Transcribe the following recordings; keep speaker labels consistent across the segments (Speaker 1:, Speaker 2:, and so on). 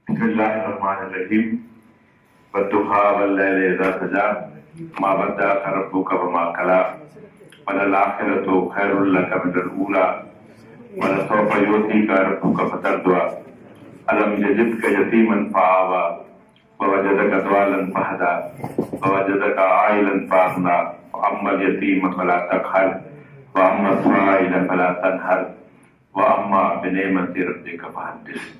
Speaker 1: بسم اللہ الرحمن الرحیم والضحیٰ واللیل اذا سجی ما ودعک ربک وما قلی وللآخرۃ خیر لک من الأولی ولسوف یعطیک ربک فترضی الم یجدک یتیما فآوی ووجدک ضالا فہدی ووجدک عائلا فأغنی فأما الیتیم فلا تقہر وأما السائل فلا تنہر وأما بنعمت ربک فحدث۔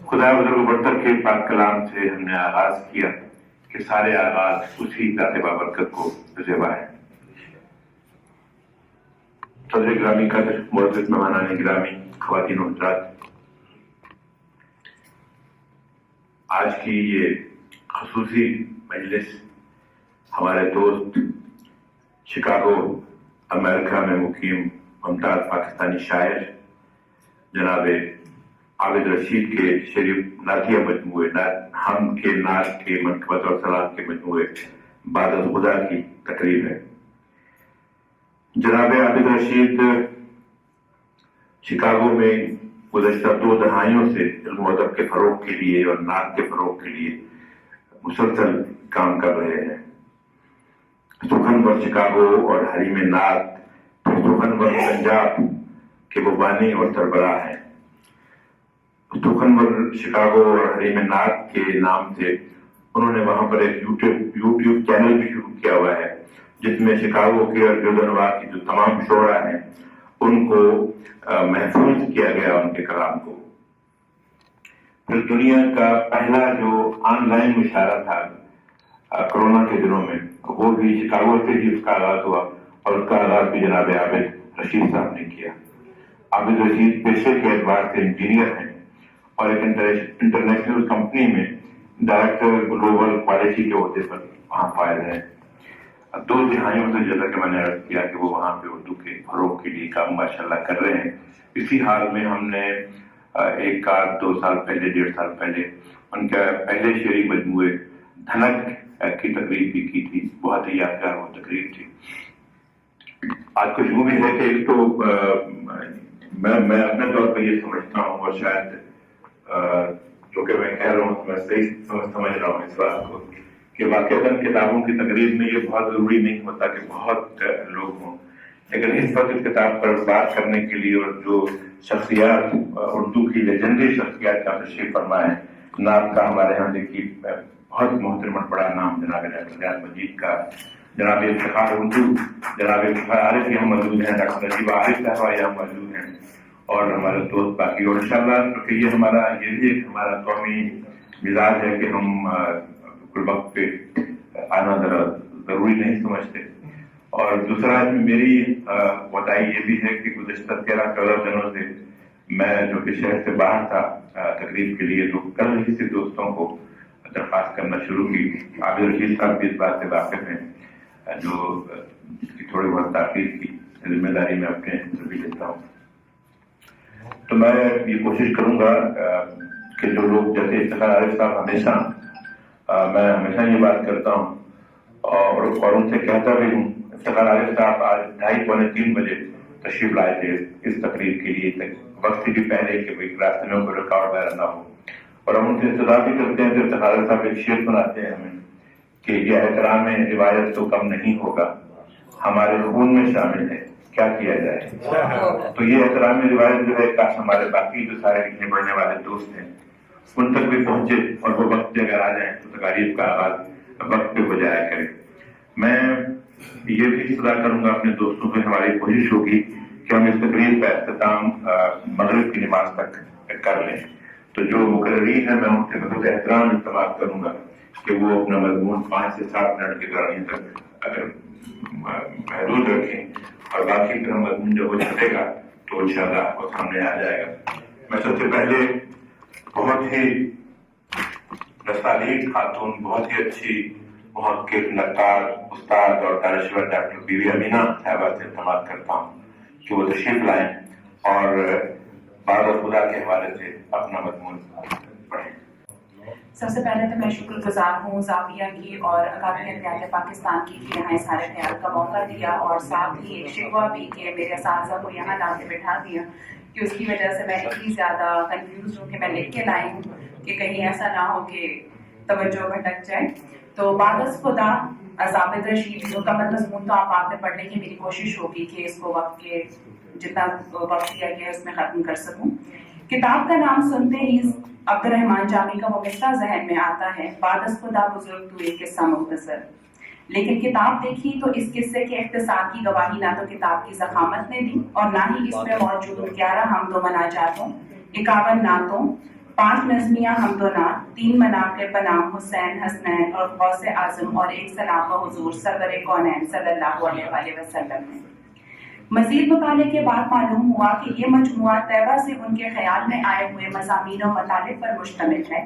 Speaker 1: خدا بزرگ برتر کے پاک کلام سے ہم نے آغاز کیا کہ سارے آغاز اسی ذات بابرکت کو زیبا ہے۔ صدر گرامی قدر، معزز مہمانان گرامی، خواتین و حضرات، آج کی یہ خصوصی مجلس ہمارے دوست شکاگو امریکہ میں مقیم ممتاز پاکستانی شاعر جناب عابد رشید کے شریف نعتیہ مجموعے ہم کے نعت کے منقبت اور سلام کے مجموعے بعد از خدا کی تقریب ہے۔ جناب عابد رشید شکاگو میں گزشتہ 2 دہائیوں سے علم و ادب کے فروغ کے لیے اور نعت کے فروغ کے لیے مسلسل کام کر رہے ہیں۔ سخنور شکاگو اور حریم نعت پھر سخنور پنجاب کے وہ بانی اور سربراہ ہیں۔ سخنور شکاگو اور حریم نعت کے نام سے انہوں نے وہاں پر ایک یوٹیوب چینل بھی شروع کیا ہوا ہے جس میں شکاگو کے اور جودنوا کی جو تمام شعراء ہیں ان کو محفوظ کیا گیا، ان کے کلام کو۔ پھر دنیا کا پہلا جو آن لائن مشاعرہ تھا کرونا کے دنوں میں، وہ بھی شکاگو سے ہی اس کا آغاز ہوا اور اس کا آغاز بھی جناب عابد رشید صاحب نے کیا۔ عابد رشید پیشے کے اعتبار سے انجینئر ہیں اور ایک انٹرنیشنل کمپنی میں ڈائریکٹر گلوبل پالیسی کے عہدے پر وہاں فائز ہیں۔ 2 دہائیوں سے جیسا کہ میں نے عرض کیا کہ وہ وہاں پہ اردو کے فروغ کے لیے کام ماشاءاللہ کر رہے ہیں۔ اسی حال میں ہم نے 2 سال پہلے 1.5 سال پہلے ان کا پہلے شعری مجموعے دھنک کی تقریب بھی کی تھی، بہت ہی یادگار وہ تقریب تھی۔ آج کچھ وہ بھی ہے کہ ایک تو میں اپنے طور پہ یہ سمجھتا ہوں اور شاید جو کہ میں کہہ رہا ہوں میں صحیح سمجھ رہا ہوں اس بات کو کہ واقعتاً کتابوں کی تقریب میں یہ بہت ضروری نہیں ہوتا کہ بہت لوگ ہوں، لیکن اس وقت اس کتاب پر بات کرنے کے لیے اور جو شخصیات اردو کی لیجنڈری شخصیات کا تشریف فرما ہے، نام کا ہمارے یہاں دیکھیے بہت محترم بڑا نام جناب ڈاکٹر ریاض مجید کا، جناب افتخار اردو جناب افتخار عارف یہاں موجود ہیں، ڈاکٹر نجیب عارف صاحبہ یہاں موجود ہیں اور ہمارے دوست باقی، اور انشاءاللہ کیونکہ یہ بھی ایک ہمارا قومی مزاج ہے کہ ہم بالکل وقت پہ آنا ذرا ضروری نہیں سمجھتے۔ اور دوسرا میری بتائی یہ بھی ہے کہ گزشتہ 13-14 دنوں سے میں جو کہ شہر سے باہر تھا تقریب کے لیے، تو کل ہی سے دوستوں کو درخواست کرنا شروع کی۔ عابد رشید صاحب بھی اس بات سے واقف ہیں، جو اس کی تھوڑی بہت تاخیر کی ذمہ داری میں اپنے بھی لیتا ہوں۔ تو میں یہ کوشش کروں گا کہ جو لوگ جیسے افتخار عارف صاحب میں ہمیشہ یہ بات کرتا ہوں اور ان سے کہتا بھی ہوں، افتخار عارف صاحب آج 2:30-3 بجے تشریف لائے تھے اس تقریب کے لیے، وقت سے بھی پہلے کہ کوئی راستے میں کوئی رکاوٹ وغیرہ نہ ہو، اور ہم ان سے انتظار بھی کرتے ہیں۔ تو افتخار عارف صاحب ایک شعر سناتے ہیں ہمیں کہ یہ احترام روایت تو کم نہیں ہوگا، ہمارے خون میں شامل ہے، کیا کیا جائے۔ تو یہ احترام روایت جو ہے کاش ہمارے باقی جو سارے لکھنے پڑھنے والے دوست ہیں ان تک بھی پہنچے اور وہ وقت پہ اگر آ جائیں تو تقاریب کا آغاز وقت پہ ہو جایا کرے۔ میں یہ بھی صدا کروں گا اپنے دوستوں سے، ہماری کوشش ہوگی کہ ہم اس تقریب کا اختتام مغرب کی نماز تک کر لیں۔ تو جو مقررین ہیں میں ان سے بہت احترام التماس کروں گا کہ وہ اپنا مضمون 5 سے 7 منٹ کے دوران تک محدود رکھیں، اور باقی پھر مضمون جب وہ چھٹے گا تو انشاءاللہ آپ کو سامنے آ جائے گا۔ میں سب سے پہلے بہت ہی نستعلیق خاتون، بہت ہی اچھی محقق، نقاد، استاد اور دانشور ڈاکٹر بی بی امینہ صاحبہ سے التماس کرتا ہوں کہ وہ تشریف لائیں اور بعد خدا کے حوالے سے اپنا مضمون پڑھیں۔
Speaker 2: سب سے پہلے تو میں شکر گزار ہوں زاویہ کی اور اکادمی حیات پاکستان کی کہ یہاں اظہار خیال کا موقع دیا، اور ساتھ ہی ایک شکوہ بھی کہ میرے اساتذہ کو یہاں لا کے بٹھا دیا کہ اس کی وجہ سے میں اتنی زیادہ کنفیوز ہوں کہ میں لکھ کے لائی ہوں کہ کہیں ایسا نہ ہو کہ توجہ بھٹک جائے. تو بعد از خدا عابد رشید مکمل مضمون تو آپ بعد میں پڑھنے کی میری کوشش ہوگی کہ اس کو وقت کے جتنا وقت دیا گیا ہے اس میں ختم کر سکوں. کتاب کا نام سنتے ہی عبد الرحمن جامی کا وہ قصہ ذہن میں آتا ہے، بعد از خدا بزرگ تو ایک قصہ مختصر. لیکن کتاب دیکھی تو اس قصے کے اختصار کی گواہی نہ تو کتاب کی ضخامت نے دی اور نہ ہی اس میں موجود 11 حمد و مناجاتوں، 51 نعتوں، 5 نظمیاں حمد و نعت، 3 مناقب بنام حسین حسنین اور غوث اعظم اور 1 سلام و حضور سرور کونین صلی اللہ علیہ وآلہ وسلم نے. مزید مطالعے کے بعد معلوم ہوا کہ یہ مجموعہ طیبہ سے ان کے خیال میں آئے ہوئے مضامین و مطالب پر مشتمل ہے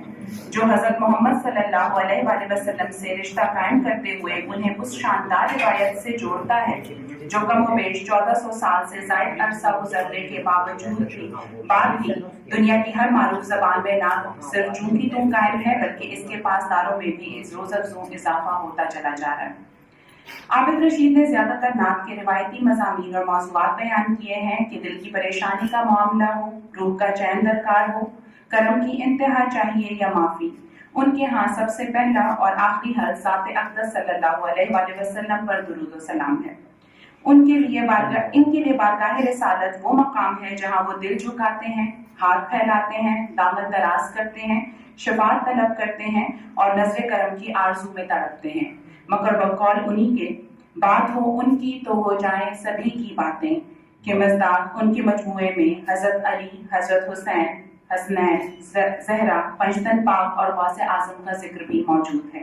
Speaker 2: جو حضرت محمد صلی اللہ علیہ وآلہ وسلم سے رشتہ قائم کرتے ہوئے انہیں اس شاندار روایت سے جوڑتا ہے جو کم و بیش 1400 سال سے زائد عرصہ گزرنے کے باوجود بھی بعد بھی دنیا کی ہر معروف زبان میں نہ صرف چوں کی توں قائم ہے بلکہ اس کے پاسداروں میں بھی اس روز افزوں اضافہ ہوتا چلا جا رہا ہے. عابد رشید نے زیادہ تر نعت کے روایتی مضامین اور موضوعات بیان کیے ہیں کہ دل کی پریشانی کا معاملہ ہو، روح کا چین درکار ہو، کرم کی انتہا چاہیے یا معافی، ان کے ہاں سب سے پہلا اور آخری حل ذات اقدس صلی اللہ علیہ وآلہ وسلم پر درود و سلام ہے. ان کے لیے بارگاہ رسالت وہ مقام ہے جہاں وہ دل جھکاتے ہیں، ہاتھ پھیلاتے ہیں، دامن دراز کرتے ہیں، شفاعت طلب کرتے ہیں اور نظر کرم کی آرزو میں تڑپتے ہیں، مگر بقول انہی کے بات ہو ان کی تو ہو جائیں سبھی کی باتیں کہ مصداق ان کے مجموعے میں حضرت علی، حضرت حسین، حسنین، زہرا، پنجتن پاک اور غوث اعظم کا ذکر بھی موجود ہے.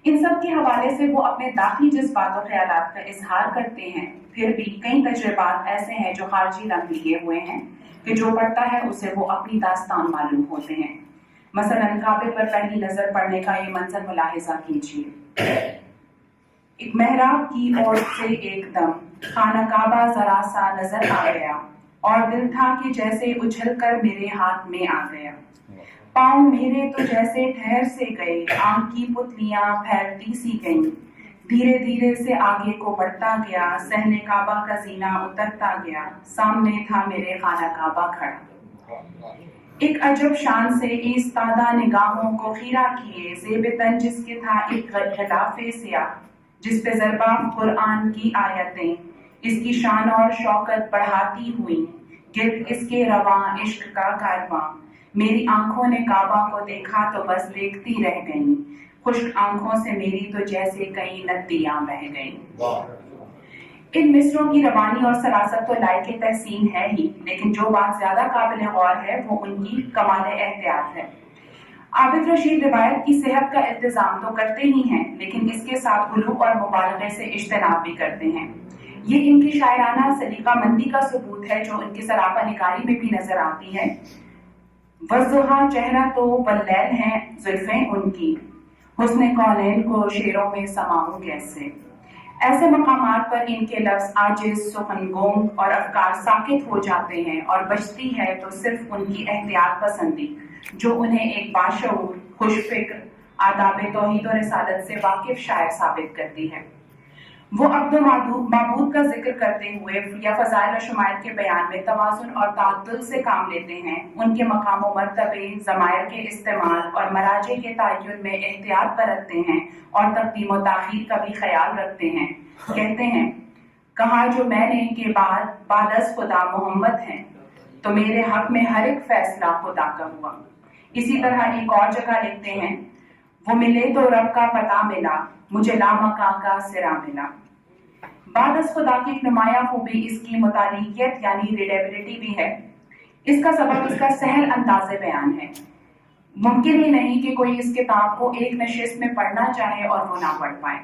Speaker 2: ان سب کے حوالے سے وہ اپنے داخلی جذبات و خیالات کا اظہار کرتے ہیں. پھر بھی کئی تجربات ایسے ہیں جو خارجی رنگ لیے ہوئے ہیں کہ جو پڑھتا ہے اسے وہ اپنی داستان معلوم ہوتے ہیں. مثلا کعبے پر پہلی نظر پڑنے کا یہ منظر ملاحظہ کیجیے. ایک محراب کی اور سے ایک دم خانہ کعبہ ذرا سا نظر آ گیا اور دل تھا کہ جیسے اچھل کر میرے ہاتھ میں آ گیا. پاؤں میرے تو جیسے ٹھہر سے گئے، آنکھ کی پتلیاں پھیلتی سی گئیں. دھیرے دھیرے سے آگے کو بڑھتا گیا، صحن کعبہ کا زینہ اترتا گیا، سامنے تھا میرے خانہ کعبہ کھڑا. ایک عجب شان سے ایستادہ نگاہوں کو خیرہ کیے، زیب تن جس کے تھا ایک غلاف سیاہ جس پہ ضرباں قرآن کی آیتیں اس کی شان اور شوکت بڑھاتی ہوئیں، گرد اس کے رواں عشق کا کارواں. میری آنکھوں نے کعبہ کو دیکھا تو بس دیکھتی رہ گئیں، خشک آنکھوں سے میری تو جیسے کئی ندیاں بہہ گئیں. ان مصروں کی روانی اور سراست تو لائق تحسین ہے ہی، لیکن جو بات زیادہ قابل غور ہے وہ ان کی کمال احتیاط ہے. عابد رشید روایت کی صحت کا التزام تو کرتے ہی ہیں لیکن اس کے ساتھ غلو اور مبالغے سے اجتناب بھی کرتے ہیں. یہ ان کی شاعرانہ سلیقہ مندی کا ثبوت ہے جو ان کی سراپا نگاری میں بھی نظر آتی ہے. والضحیٰ چہرہ تو واللیل ہیں زلفیں ان کی، حسن کونین کو شعروں میں سماؤں کیسے. ایسے مقامات پر ان کے لفظ عاجز، سخن گونگ اور افکار ساکت ہو جاتے ہیں اور بچتی ہے تو صرف ان کی احتیاط پسندی جو انہیں ایک باشعور، خوش فکر، آداب توحید و رسالت سے واقف شاعر ثابت کرتی ہے. وہ عبد و معبود کا ذکر کرتے ہوئے یا فضائل و شمائل کے بیان میں توازن اور تعدل سے کام لیتے ہیں. ان کے مقام و مرتبے، ضمائر کے استعمال اور مراجع کے تعین میں احتیاط برتتے ہیں اور تقدیم و تاخیر کا بھی خیال رکھتے ہیں. کہتے ہیں کہا جو میں نے کہ بعد از خدا محمد ہیں تو میرے حق میں ہر ایک فیصلہ خدا کا ہوا. اسی طرح ایک اور جگہ لکھتے ہیں وہ ملے تو رب کا پتہ ملا، مجھے لامکاں کا سرا ملا. بعد از خدا کی ایک نمایاں خوبی اس کی متعلقیت یعنی ریڈیبلٹی بھی ہے. اس کا سبب اس کا سہل انداز بیان ہے. ممکن ہی نہیں کہ کوئی اس کتاب کو ایک نشست میں پڑھنا چاہے اور وہ نہ پڑھ پائے.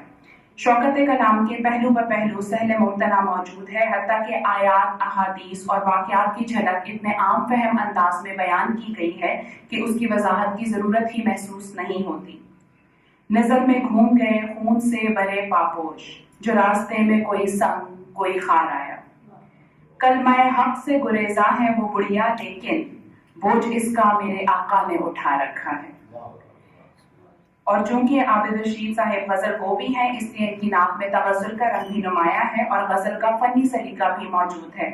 Speaker 2: شوکت کلام کے پہلو بہ پہلو سہل ممتنع موجود ہے، حتیٰ کہ آیات، احادیث اور واقعات کی جھلک اتنے عام فہم انداز میں بیان کی گئی ہے کہ اس کی وضاحت کی ضرورت ہی محسوس نہیں ہوتی. نظر میں گھوم گئے خون سے برے پاپوش، جو راستے میں کوئی سنگ کوئی خار آیا. کلمہ حق سے گریزاں ہے وہ گڑیا لیکن بوجھ اس کا میرے آقا نے اٹھا رکھا ہے. اور چونکہ عابد رشید صاحب غزل گو بھی ہیں اس لیے ان کی نعت میں تغزل کا رنگ بھی نمایاں ہے اور غزل کا فنی سلیقہ بھی موجود ہے.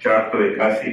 Speaker 1: 481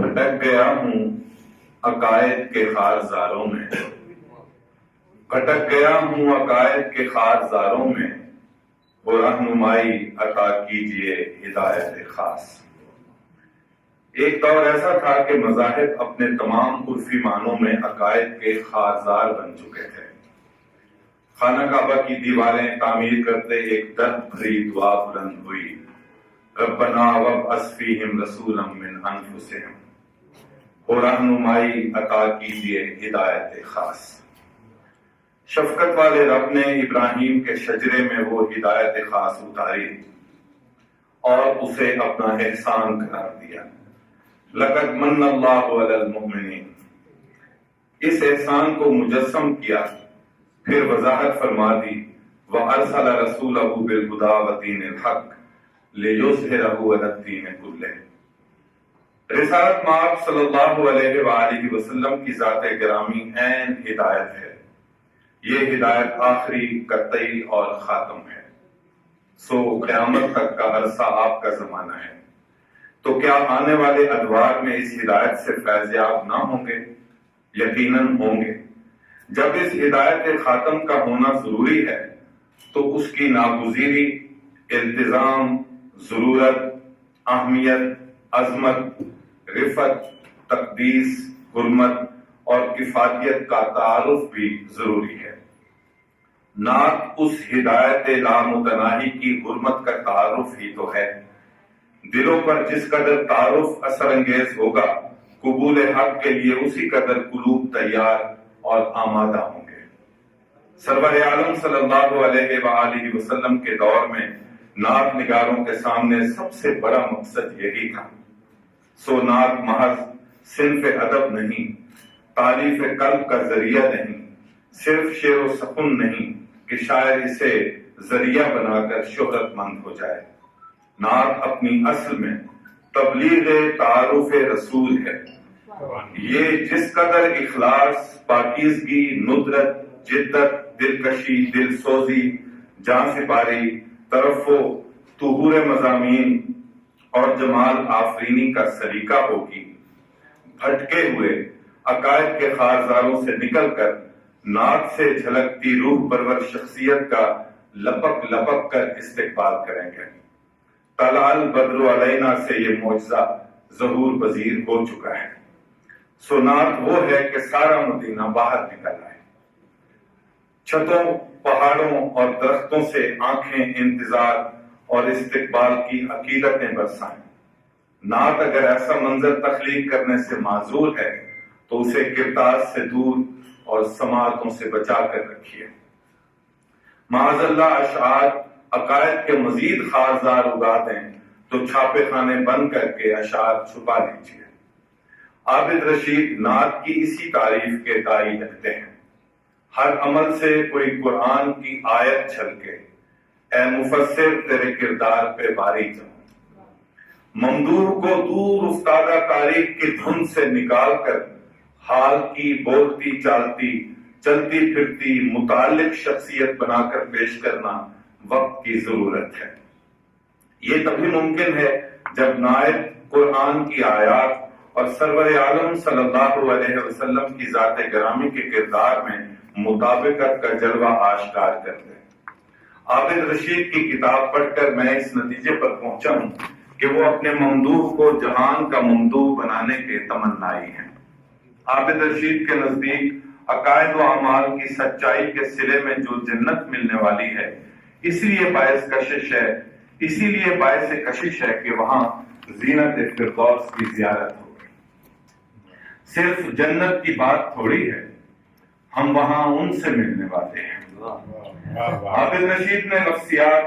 Speaker 1: بھٹک گیا ہوں عقائد کے خارزاروں میں، بھٹک گیا ہوں عقائد کے خارزاروں میں، وہ رہنمائی عطا کیجئے ہدایت خاص۔ ایک دور ایسا تھا کہ مذاہب اپنے تمام عرفی معنوں میں عقائد کے خارزار بن چکے تھے۔ خانہ کعبہ کی دیواریں تعمیر کرتے ایک درد بھری دعا بلند ہوئی، ربنا وابعث فیہم رسولا من انفسہم، وہ رہنمائی عطا کیجئے ہدایت خاص۔ شفقت والے رب نے ابراہیم کے شجرے میں وہ ہدایت خاص اتاری اور اسے اپنا احسان قرار دیا۔ لقد من اللہ علی المؤمنین، اس احسان کو مجسم کیا، پھر وضاحت فرما دی، وَأَرْسَلَ رَسُولَهُ بِالْهُدَىٰ وَدِينِ الْحَقِّ لِيُظْهِرَهُ عَلَى الدِّينِ كُلِّهِ۔ رسالت مآب صلی اللہ علیہ وآلہ وسلم کی ذات گرامی عین ہدایت ہے۔ یہ ہدایت آخری، قطعی اور خاتم ہے، سو قیامت تک کا عرصہ آپ کا زمانہ ہے۔ تو کیا آنے والے ادوار میں اس ہدایت سے فیض یاب نہ ہوں گے؟ یقیناً ہوں گے۔ جب اس ہدایت خاتم کا ہونا ضروری ہے تو اس کی ناگزیری، التزام، ضرورت، اہمیت، عظمت، رفعت، تقدیس، حرمت اور کفایت کا تعارف بھی ضروری ہے۔ نعت اس ہدایت لامتناہی کی حرمت کا تعارف ہی تو ہے۔ دلوں پر جس قدر تعارف اثر انگیز ہوگا، قبول حق کے لیے اسی قدر قلوب تیار اور آمادہ ہوں گے۔ سرور عالم صلی اللہ علیہ وآلہ وسلم کے دور میں نعت نگاروں کے سامنے سب سے بڑا مقصد یہی تھا۔ سو نعت محض صنف ادب نہیں، تعریف قلب کا ذریعہ نہیں، صرف شعر و سخن نہیں کہ شاعر اسے ذریعہ بنا کر شہرت مند ہو جائے۔ نعت اپنی اصل میں تبلیغ تعارف رسول ہے۔ یہ جس قدر اخلاص، پاکیزگی، ندرت، جدت، دلکشی، دل سوزی، جان سپاری، ترفع، طہور مضامین اور جمال آفرینی کا سلیقہ ہوگی، بھٹکے ہوئے عقائد کے خارزاروں سے نکل کر نعت سے جھلکتی روح پرور شخصیت کا لپک لپک کر استقبال کریں گے۔ طلع البدر علینا سے یہ معجزہ ظہور پذیر ہو چکا ہے۔ سو نعت وہ ہے کہ سارا مدینہ باہر نکل آئے، چھتوں، پہاڑوں اور درختوں سے آنکھیں انتظار اور استقبال کی عقیدتیں برسائیں۔ نعت اگر ایسا منظر تخلیق کرنے سے معذور ہے تو اسے کردار سے دور اور سماعتوں سے بچا کر رکھیے۔ معاذ اللہ اشعار عقائد کے مزید خارزار اگا دیں تو چھاپے خانے بند کر کے اشعار چھپا لیجیے۔ عابد رشید نعت کی اسی تعریف کے داعی لگتے ہیں۔ ہر عمل سے کوئی قرآن کی آیت چھلکے، اے مفسر تیرے کردار پہ باری جاؤں۔ ممدوح کو دور افتادہ تاریخ کی دھن سے نکال کر حال کی بولتی چالتی، چلتی پھرتی، متعلق شخصیت بنا کر پیش کرنا وقت کی ضرورت ہے۔ یہ تبھی ممکن ہے جب نائب قرآن کی آیات اور سرور عالم صلی اللہ علیہ وسلم کی ذات گرامی کے کردار میں مطابقت کا جلوہ آشکار کر دے۔ عابد رشید کی کتاب پڑھ کر میں اس نتیجے پر پہنچا ہوں کہ وہ اپنے ممدوح کو جہان کا ممدوح بنانے کے تمنائی ہیں۔ عابد رشید کے نزدیک عقائد و اعمال کی سچائی کے صلے میں جو جنت ملنے والی ہے، اسی لیے باعث کشش ہے کہ وہاں زینت فردوس کی زیارت ہو۔ صرف جنت کی بات تھوڑی ہے، ہم وہاں ان سے ملنے والے ہیں۔ عابد رشید نے نفسیات،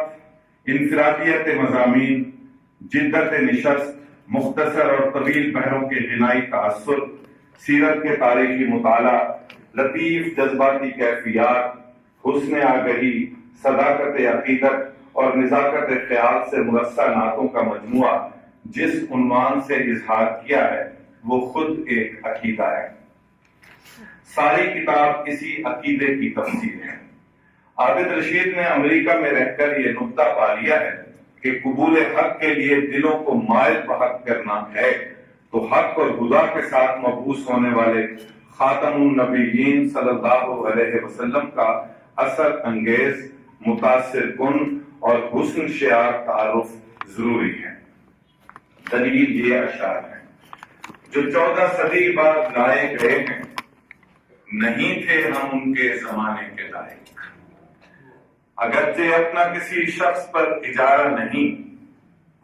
Speaker 1: انفرادیت مضامین، جدت نشست، مختصر اور طویل بحروں کے غنائی تاثر، سیرت کے تاریخی مطالعہ، لطیف جذباتی کیفیات، حسن آگہی، صداقت عقیدت اور نزاکت خیال سے مرصع نعتوں کا مجموعہ جس عنوان سے اظہار کیا ہے وہ خود ایک عقیدہ ہے۔ ساری کتاب اسی عقیدے کی تفسیر ہے۔ عابد رشید نے امریکہ میں رہ کر یہ نقطہ پا لیا ہے کہ قبول حق کے لیے دلوں کو مائل بحق کرنا ہے
Speaker 3: تو حق اور ہدا کے ساتھ مبعوث ہونے والے خاتم النبیین صلی اللہ علیہ وسلم کا اثر انگیز، متاثر کن اور حسن شعار تعارف ضروری ہے۔ دلیل یہ اشعار ہیں جو 14 صدی بعد لائے گئے ہیں، نہیں تھے ہم ان کے زمانے کے لائق، اگرچہ اپنا کسی شخص پر اجارہ نہیں،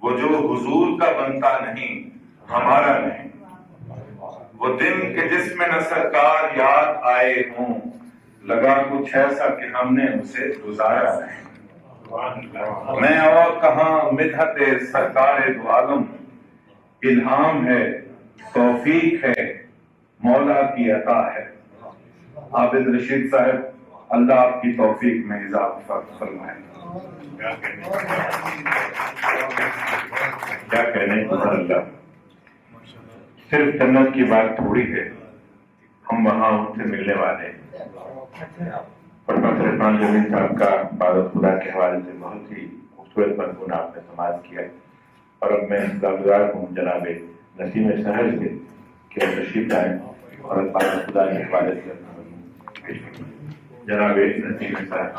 Speaker 3: وہ جو حضور کا بنتا نہیں ہمارا نہیں، وہ دن کہ جس میں نہ سرکار یاد آئے ہوں، لگا کچھ ایسا کہ ہم نے اسے گزارا نہیں۔ میں اور کہاں مدحت سرکار دو عالم، الہام ہے، توفیق ہے، مولا کی عطا ہے۔ عابد رشید صاحب، اللہ آپ کی توفیق میں اضافہ فرمائے۔ کیا کہنے اللہ، صرف جنت کی بات تھوڑی ہے، ہم وہاں ان سے ملنے والے ہیں۔ پروفیسر عرفان جمیل صاحب کا عبادت خدا کے حوالے سے بہت ہی خوبصورت مضمون آپ نے سماعت کیا، اور اب میں گزار ہوں جناب نسیم سحر سے کہ وہ تشریف لائیں اور عبادت خدا کے حوالے سے جناب نسیم سحر۔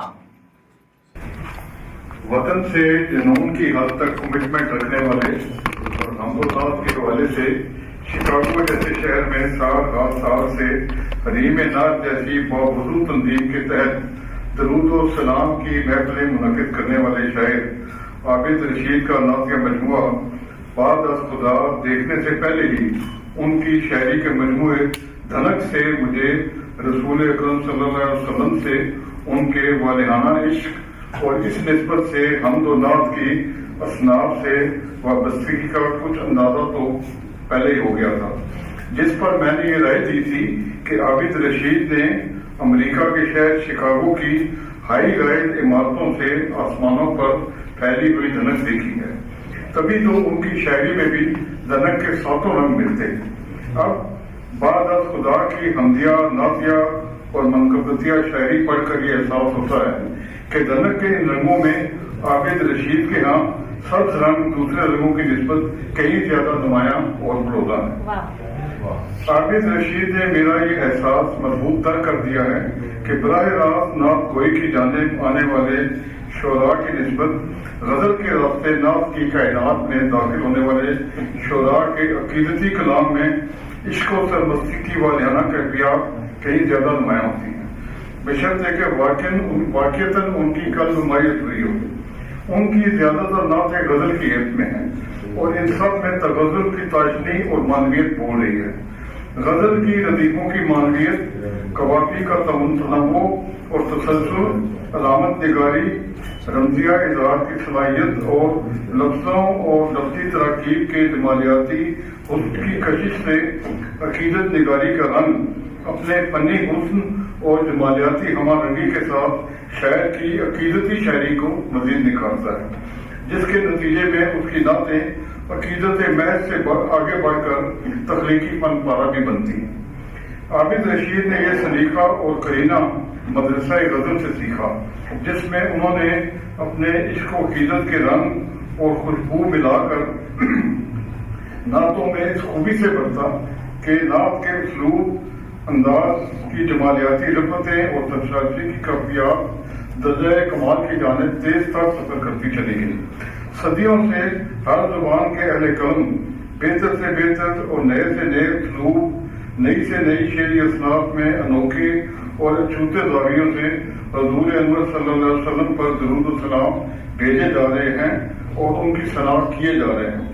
Speaker 4: وطن سے جنون کی حد تک کمٹمنٹ رکھنے والے اور ہم کے حوالے سے شکاگو جیسے شہر میں سال سے حریم نعت جیسی باوضو تنظیم کے تحت درود و سلام کی محفلیں منعقد کرنے والے شاعر عابد رشید کا نعتیہ مجموعہ بعد از خدا دیکھنے سے پہلے ہی ان کی شاعری کے مجموعے دھنک سے مجھے رسول اکرم صلی اللہ علیہ وسلم سے ان کے والہانہ عشق اور اس نسبت سے حمد و نعت کی اصناف سے وابستگی کا کچھ اندازہ تو پہلے ہی ہو گیا تھا، جس پر میں نے یہ رائے دی تھی کہ عابد رشید نے امریکہ کے شہر شکاگو کی ہائی رائز عمارتوں سے آسمانوں پر پھیلی ہوئی دھنک دیکھی ہے، تبھی تو ان کی شاعری میں بھی دھنک کے ساتوں رنگ ملتے۔ اب بعد از خدا کی حمدیہ، نعتیہ اور منقبتیہ شاعری پڑھ کر یہ احساس ہوتا ہے کہ دھنک کے ان رنگوں میں عابد رشید کے ہاں سبز رنگ دوسرے رنگوں کی نسبت کہیں زیادہ نمایاں اور بلوغا ہے۔ عابد رشید نے میرا یہ احساس مضبوط تر کر دیا ہے کہ براہ راست نعت گوئی کی جانب آنے والے شعراء کی نسبت غزل کے راستے نعت کی کائنات میں داخل ہونے والے شعراء کے عقیدتی کلام میں عشق و سرمستی کی والہانہ کیفیات کہیں زیادہ نمایاں ہوتی ہیں، بشرطے کہ واقعتاً ان کی کل نمائش ہوئی ہو۔ ان کی زیادہ تر نعتیں غزل کی حد میں ہیں اور ان سب میں تغزل کی تاشنی اور معنویت بول رہی ہے۔ غزل کی ردیفوں کی معنویت، قوافی کا تنوع اور تسلسل، علامت نگاری، رمزیہ اظہار کی صلاحیت اور لفظوں اور لفظی تراکیب کے جمالیاتی حسن کی کشش سے عقیدت نگاری کا رنگ اپنے فنی حسن اور جمالیاتی ہمہ رنگی کے ساتھ شاعر کی عقیدتی شاعری کو مزید نکھارتا ہے، جس کے نتیجے میں اس کی نعتیں عقیدت محض سے آگے بڑھ کر تخلیقی فن پارہ بھی بنتی ہیں۔ عابد رشید نے یہ سلیقہ اور قرینہ مدرسہ غزل سے سیکھا، جس میں انہوں نے اپنے عشق و عقیدت کے رنگ اور خوشبو ملا کر نعتوں میں اس خوبی سے برتا کہ نعت کے اسلوب، انداز کی جمالیاتی رفعتیں اور تفصیلاتی کی کیفیات درجہ کمال کی جانب تیز تر سفر کرتی چلی گئی۔ صدیوں سے ہر زبان کے اہل قلم بہتر سے بہتر اور نئے سے نئے اسلوب، نئی سے نئی شعری اصناف میں انوکھے اور اچھوتے زاویوں سے حضور انور صلی اللہ علیہ وسلم پر درود و سلام بھیجے جا رہے ہیں اور ان کی شناخت کیے جا رہے ہیں۔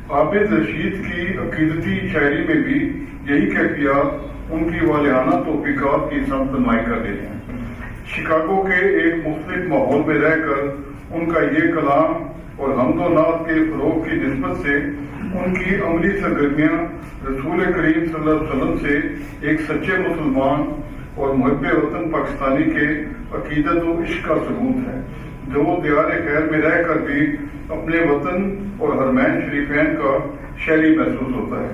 Speaker 4: عابد رشید کی عقیدتی شاعری میں بھی یہی کیفیات ان کی والہانہ توفیقات کی سمت نمائی کر رہی ہیں۔ شکاگو کے ایک مختلف ماحول میں رہ کر ان کا یہ کلام اور حمد و نعت کے فروغ کی نسبت سے ان کی عملی سرگرمیاں رسول کریم صلی اللہ علیہ وسلم سے ایک سچے مسلمان اور محب وطن پاکستانی کے عقیدت و عشق کا ثبوت ہے، جو دیار خیر میں رہ کر بھی اپنے وطن اور حرمین شریفین کا شہری محسوس ہوتا ہے۔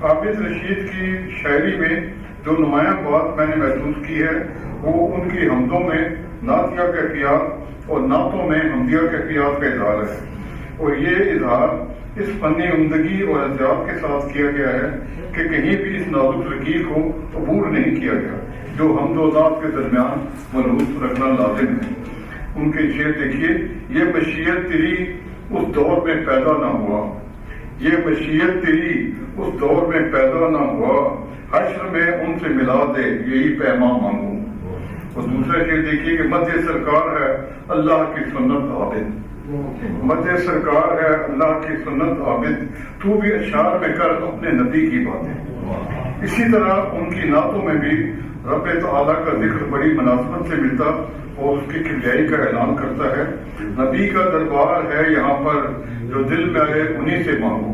Speaker 4: عابد رشید کی شاعری میں جو نمایاں بات میں نے محسوس کی ہے وہ ان کی حمدوں میں نعتیہ کیفیات اور نعتوں میں حمدیہ کیفیات کا اظہار ہے، اور یہ اظہار اس فنی عمدگی اور احتیاط کے ساتھ کیا گیا ہے کہ کہیں بھی اس نازک لکیر کو عبور نہیں کیا گیا جو حمد و ذات کے درمیان ملحوظ رکھنا لازم ہے۔ ان کے شعر دیکھیے، یہ مشیت تیری اس دور میں پیدا نہ ہوا، یہ مشیت تیری اس دور میں پیدا نہ ہوا، حشر میں ان سے ملا دے یہی پیغام مانگوں۔ اور دوسرا شعر دیکھیے کہ مدح سرکار ہے اللہ کی سنت عابد، مدح سرکار ہے اللہ کی سنت عابد، تو بھی اشعار میں کر اپنے نبی کی باتیں۔ اسی طرح ان کی نعتوں میں بھی رب تعالیٰ کا ذکر بڑی مناسبت سے ملتا اور اس کی کبریائی کا اعلان کرتا ہے۔ نبی کا دربار ہے یہاں پر جو دل میں آئے انہی سے مانگو،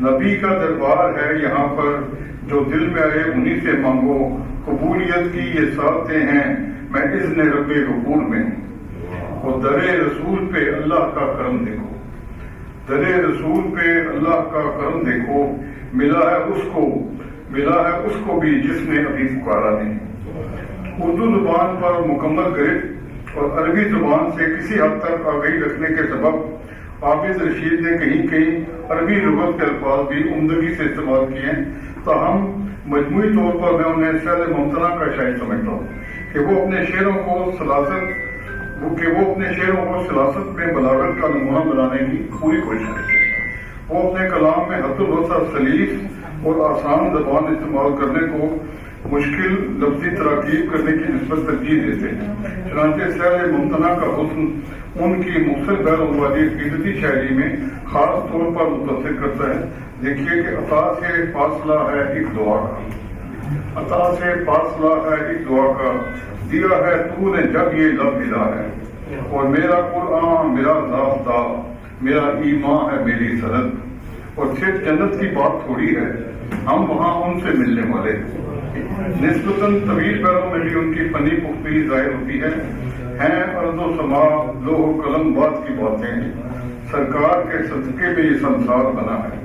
Speaker 4: نبی کا دربار ہے یہاں پر جو دل میں آئے انہی سے مانگو، قبولیت کی یہ ساتیں ہیں میں اذن رب غفور میں ہوں۔ اور در رسول پہ اللہ کا کرم دیکھو، در رسول پہ اللہ کا کرم دیکھو، ملا ہے اس کو بھی جس نے ابھی پکارا نہیں۔ اردو زبان پر مکمل گرفت اور عربی زبان سے کسی حد تک آگاہی رکھنے کے سبب عابد رشید نے کہیں کہیں عربی لغت کے الفاظ بھی عمدگی سے استعمال کیے ہیں، تاہم مجموعی طور پر میں انہیں سہل ممتنع کا شاعر سمجھتا ہوں کہ وہ اپنے شعروں کو سلاست میں بلاغت کا نمونہ بنانے کی پوری کوشش کرتے ہیں۔ وہ اپنے کلام میں حد الوسع سلیس اور آسان زبان استعمال کرنے کو مشکل لفظی تراکیب کرنے کی نسبت ترجیح دیتے ہیں۔ چنانچہ سہل ممتنع کا حسن ان کی مختصر بیان والی عقیدتی شاعری میں خاص طور پر متاثر کرتا ہے۔ دیکھیے کہ عطا سے فاصلہ ہے ایک دعا کا، عطا سے فاصلہ ہے ایک دعا کا، دیا ہے تو نے جب یہ لب ملا ہے، اور میرا قرآن میرا ضابطہ، میرا ایمان ہے میری سند۔ اور صرف جنت کی بات تھوڑی ہے، ہم وہاں ان سے ملنے والے ہیں۔ نسبتاً طویل پیروں میں بھی ان کی فنی پختگی ظاہر ہوتی ہے۔ ہیں ارض و سما لوح و قلم بات کی باتیں، سرکار کے صدقے میں یہ سنسار بنا ہے۔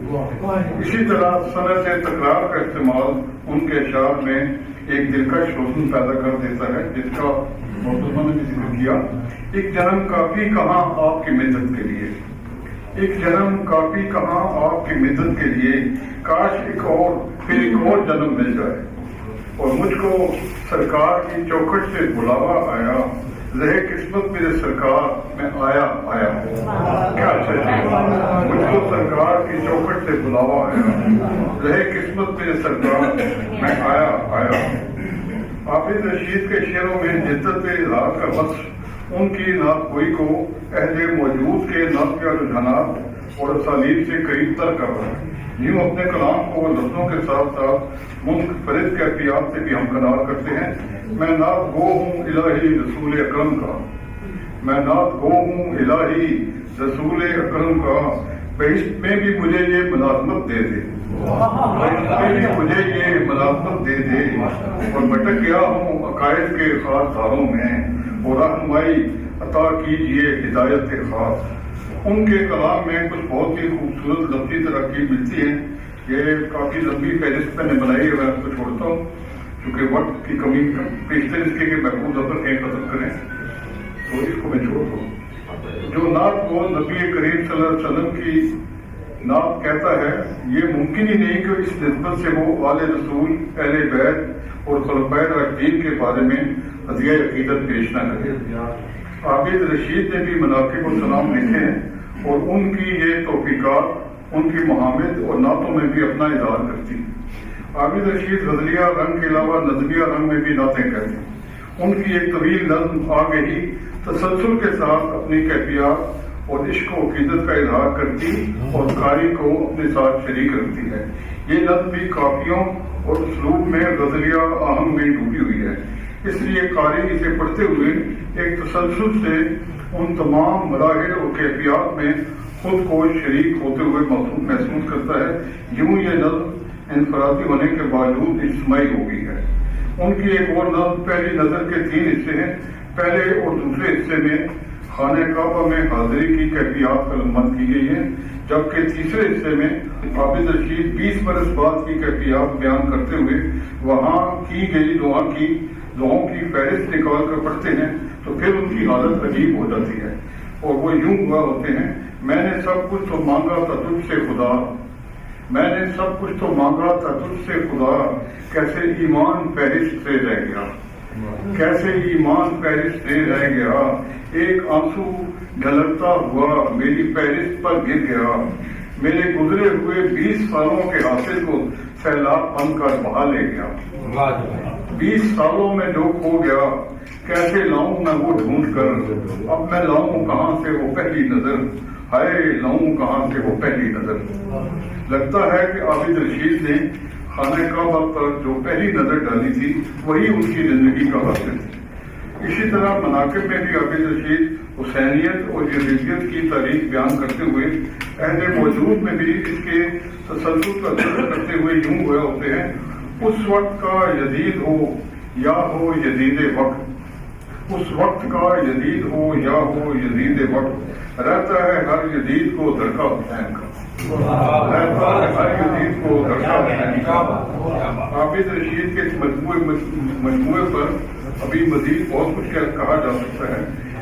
Speaker 4: اسی طرح صنعت تکرار کا استعمال ان کے اشعار میں ایک دلکش حسن پیدا کر دیتا ہے، جس کا محترمہ نے بھی ذکر کیا۔ ایک جنم کافی کہاں آپ کی مدد کے لیے، ایک جنم کافی کہاں آپ کی مدد کے لیے، کاش ایک اور جنم مل جائے، اور مجھ کو سرکار کی چوکھٹ سے بلاوا آیا، رہے قسمت میرے سرکار میں آیا کیا اچھا چیز، مجھ کو سرکار کی چوکھٹ سے بلاوا آیا، رہے قسمت میرے سرکار میں آیا۔ عابد رشید کے شعروں میں جدت اظہار کا وصف ان کی نعت گوئی کو اہل موجود کے نعتیہ رجحانات اور اسالیب سے قریب تر کر رہا ہے۔ یوں اپنے کلام کو لفظوں کے ساتھ ساتھ منفرد کیفیات سے بھی ہمکنار کرتے ہیں۔ میں نعت گو ہوں الہی رسول اکرم کا، میں نعت گو ہوں الہی رسول اکرم کا، بہشت میں بھی مجھے یہ ملازمت دے دے، بہشت میں بھی مجھے یہ ملازمت دے دے، اور بھٹک گیا ہوں عقائد کے خاص داروں میں، اور رہنمائی عطا کیجیے ہدایت خاص۔ ان کے کلام میں کچھ بہت ہی خوبصورت لفظی ترقی ملتی ہے۔ یہ کافی لمبی فہرست میں نے بنائی ہے، میں اس کو چھوڑتا ہوں کیونکہ وقت کی کمی پیشتر اس کے محفوظ اثر ایک ختم کریں، تو اس کو میں چھوڑتا ہوں۔ جو نعت کو نبی کریم صلی اللہ علیہ وسلم کی نعت کہتا ہے، یہ ممکن ہی نہیں کہ اس نسبت سے وہ آل رسول، اہل بیت اور خلفائے راشدین کے بارے میں ہدیہ عقیدت پیش نہ کرے۔ عابد رشید نے بھی مناقب و سلام لکھے ہیں، اور ان کی یہ توفیقات ان کی محامد اور نعتوں میں بھی اپنا اظہار کرتی ہیں۔ عابد رشید غزلیہ رنگ کے علاوہ نظمیہ رنگ میں بھی نعتیں کہتے ہیں۔ ان کی ایک طویل نظم آگے ہی تسلسل کے ساتھ اپنی کیفیات اور عشق و عقیدت کا اظہار کرتی اور قاری کو اپنے ساتھ شریک رکھتی ہے۔ یہ نظم بھی قافیوں اور اسلوب میں غزلیہ آہنگ میں ڈوبی ہوئی ہے، اس لیے قاری اسے پڑھتے ہوئے ایک تسلسل سے ان تمام مراحل اور کیفیات میں خود کو شریک ہوتے ہوئے محسوس کرتا ہے۔ یوں یہ نظم انفرادی ہونے کے باوجود اجتماعی ہو گئی ہے۔ ان کی ایک اور نظم پہلی نظر کے 3 حصے ہیں۔ پہلے اور دوسرے حصے میں خانہ کعبہ میں حاضری کی کیفیات علامت کی گئی ہیں، جبکہ تیسرے حصے میں عابد رشید 20 برس بعد کی کیفیات بیان کرتے ہوئے وہاں کی گئی دعاؤں کی فہرست نکال کر پڑھتے ہیں، تو پھر ان کی حالت عجیب ہو جاتی ہے۔ اور وہ یوں ہوا ہوتے ہیں، میں نے سب کچھ تو مانگا تھا تجھ سے خدا، میں نے سب کچھ تو مانگا تھا تجھ سے خدا، کیسے ایمان فہرست سے رہ گیا، کیسے ایمان فہرست سے رہ گیا، ایک آنسو ڈھلکتا ہوا میری فہرست پر گر گیا، میرے گزرے ہوئے 20 سالوں کے حاصل کو سیلاب بن کر بہا لے گیا، 20 سالوں میں جو کھو گیا کیسے لاؤں میں وہ ڈھونڈ کر، اب میں لاؤں کہاں سے وہ پہلی نظر، ہائے لاؤں کہاں سے وہ پہلی نظر۔ لگتا ہے کہ عابد رشید نے خانہ کعبہ پر جو پہلی نظر ڈالی تھی وہی ان کی زندگی کا حاصل ہے۔ اسی طرح مناقب میں بھی عابد رشید حسینیت اور یزیدیت کی تاریخ بیان کرتے ہوئے عہد موجود میں بھی اس کے تسلسل کا ذکر کرتے ہوئے یوں ہوا ہوتے ہیں، اس وقت کا یزید ہو یا ہو یزید وقت، اس وقت کا یزید ہو یا ہو یزید وقت، رہتا ہے ہر یزید کو دھڑکا حسین کا، رہتا ہے ہر یزید کو دھڑکا حسین کا۔ عابد رشید کے مجموعے پر ابھی مزید بہت کچھ کہا جا سکتا ہے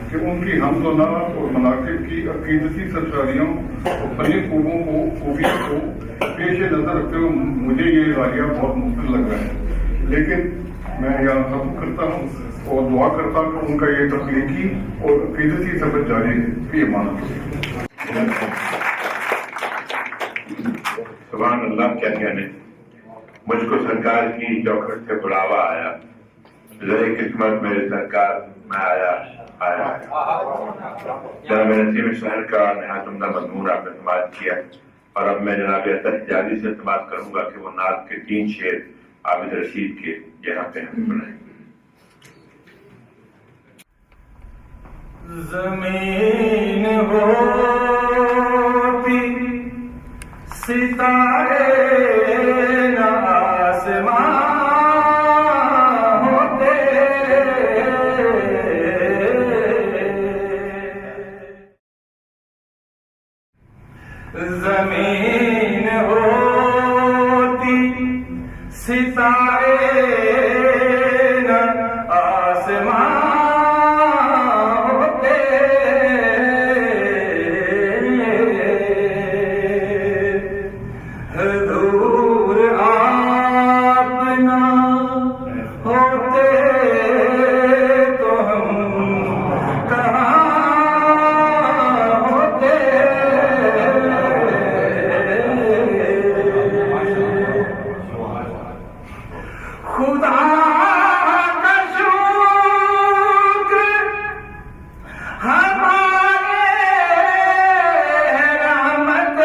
Speaker 4: کہ ان کی حمد و نعت اور مناقب کی عقیدتی سرشاریوں اور فنی خوبیوں کو پیش نظر رکھتے ہوئے مجھے یہ راریہ بہت مفید لگ رہا ہے، لیکن میں یہاں ختم کرتا ہوں اور دعا کرتا ہوں کہ ان کا یہ تخلیقی اور عقیدتی سفر جاری ہے، یہ مانا۔
Speaker 1: سبحان اللہ، کیا کہنے، مجھ کو سرکار کی چوکھٹ سے بلاوا آیا، ذرا قسمت میرے سرکار میں آیا جناب نسیم شہر کا نہایت عمدہ مضمون آپ نے سماعت کیا، اور اب میں جناب اطہر حجازی سے سماعت کروں گا کہ وہ نعت کے 3 شعر عابد رشید کے یہاں پہ ہم سنائیں۔
Speaker 5: زمین ہوتی ستارے نہ آسمان ہوتے، زمین ہوتی ستارے نہ آسمان ہوتے، حضور آپ نہ ہوتے تو ہم کہاں ہوتے، خدا کا شکر ہمارے رحمت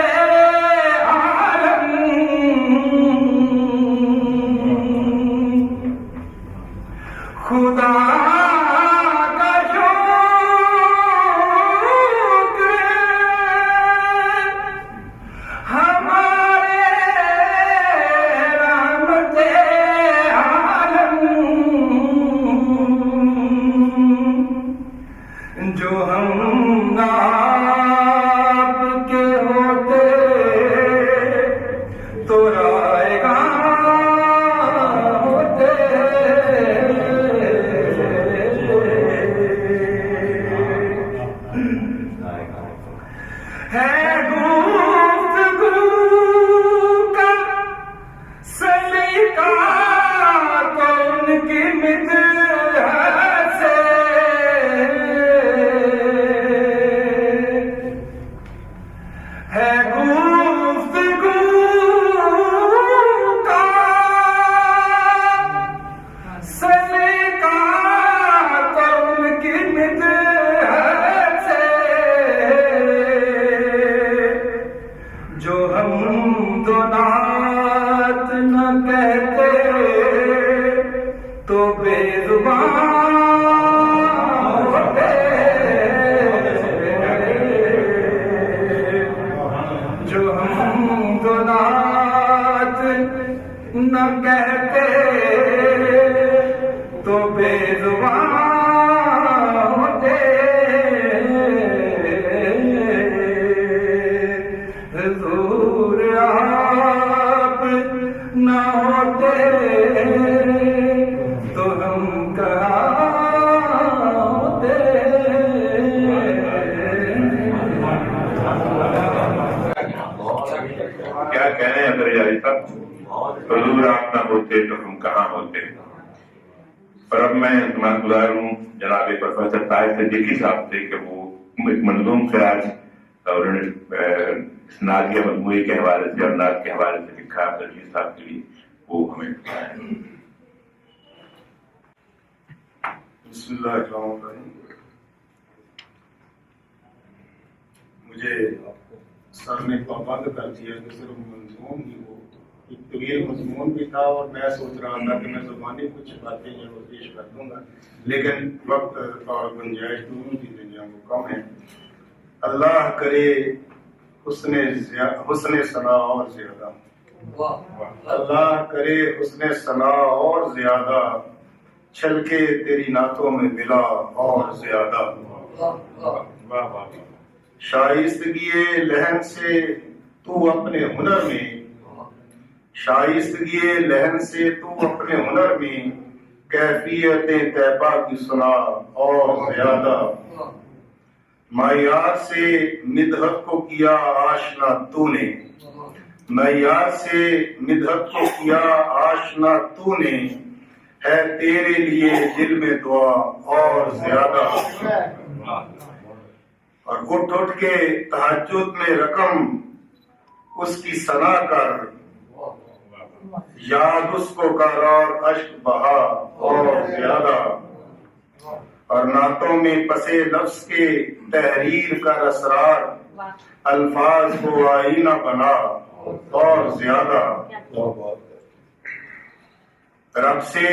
Speaker 5: عالم، خدا کا شکر ہمارے رحمت جو ہم آپ کے ہوتے تو رائگاں ہوتے، ہے گفتگو کا سلیقہ تو ان کی مدحت سے، ہے گفتگو کا سلیقہ تو ان کی مدحت سے،
Speaker 1: حضور آپ نہ ہوتے تو ہم کہاں ہوتے. پر اب میں اعتماد گزار ہوں جناب پروفیسر طاہر صدیقی صاحب سے کہ وہ ایک منظوم خراج انہوں نے اس نعتیہ مجموعے کے حوالے سے اور نعت کے حوالے سے لکھا عبدالعزیز صاحب کے لیے وہ ہمیں بتائیں.
Speaker 6: بسم اللہ الرحمن الرحیم. مجھے سر نے پابند کر دیا کہ صرف مضمون ہی ہو. ایک طویل مضمون بھی تھا اور میں سوچ رہا تھا کہ میں زبانی کچھ باتیں جو وہ پیش کر دوں گا، لیکن وقت اور گنجائش دونوں کی دنیا کو کم ہے. اللہ کرے حسن ثنا اور زیادہ، اللہ کرے حسن ثنا اور زیادہ، چھلکے تیری نعتوں میں ملا اور زیادہ. شائستگی لہن سے تو اپنے ہنر میں، شائستگی لہن سے تو اپنے ہنر میں، کیفیت طیبہ کی سنا اور زیادہ. معیار سے مدحت کو کیا آشنا تو نے، معیار سے مدحت کو کیا آشنا تو نے، ہے تیرے لیے دل میں دعا اور زیادہ. اور اٹھ اٹھ کے تہجد میں رقم اس کی ثنا کر، یاد اس کو کر اور اشک بہا اور زیادہ. اور نعتوں میں پسے لفظ کے تحریر کا اسرار، الفاظ کو آئینہ بنا اور زیادہ. رب سے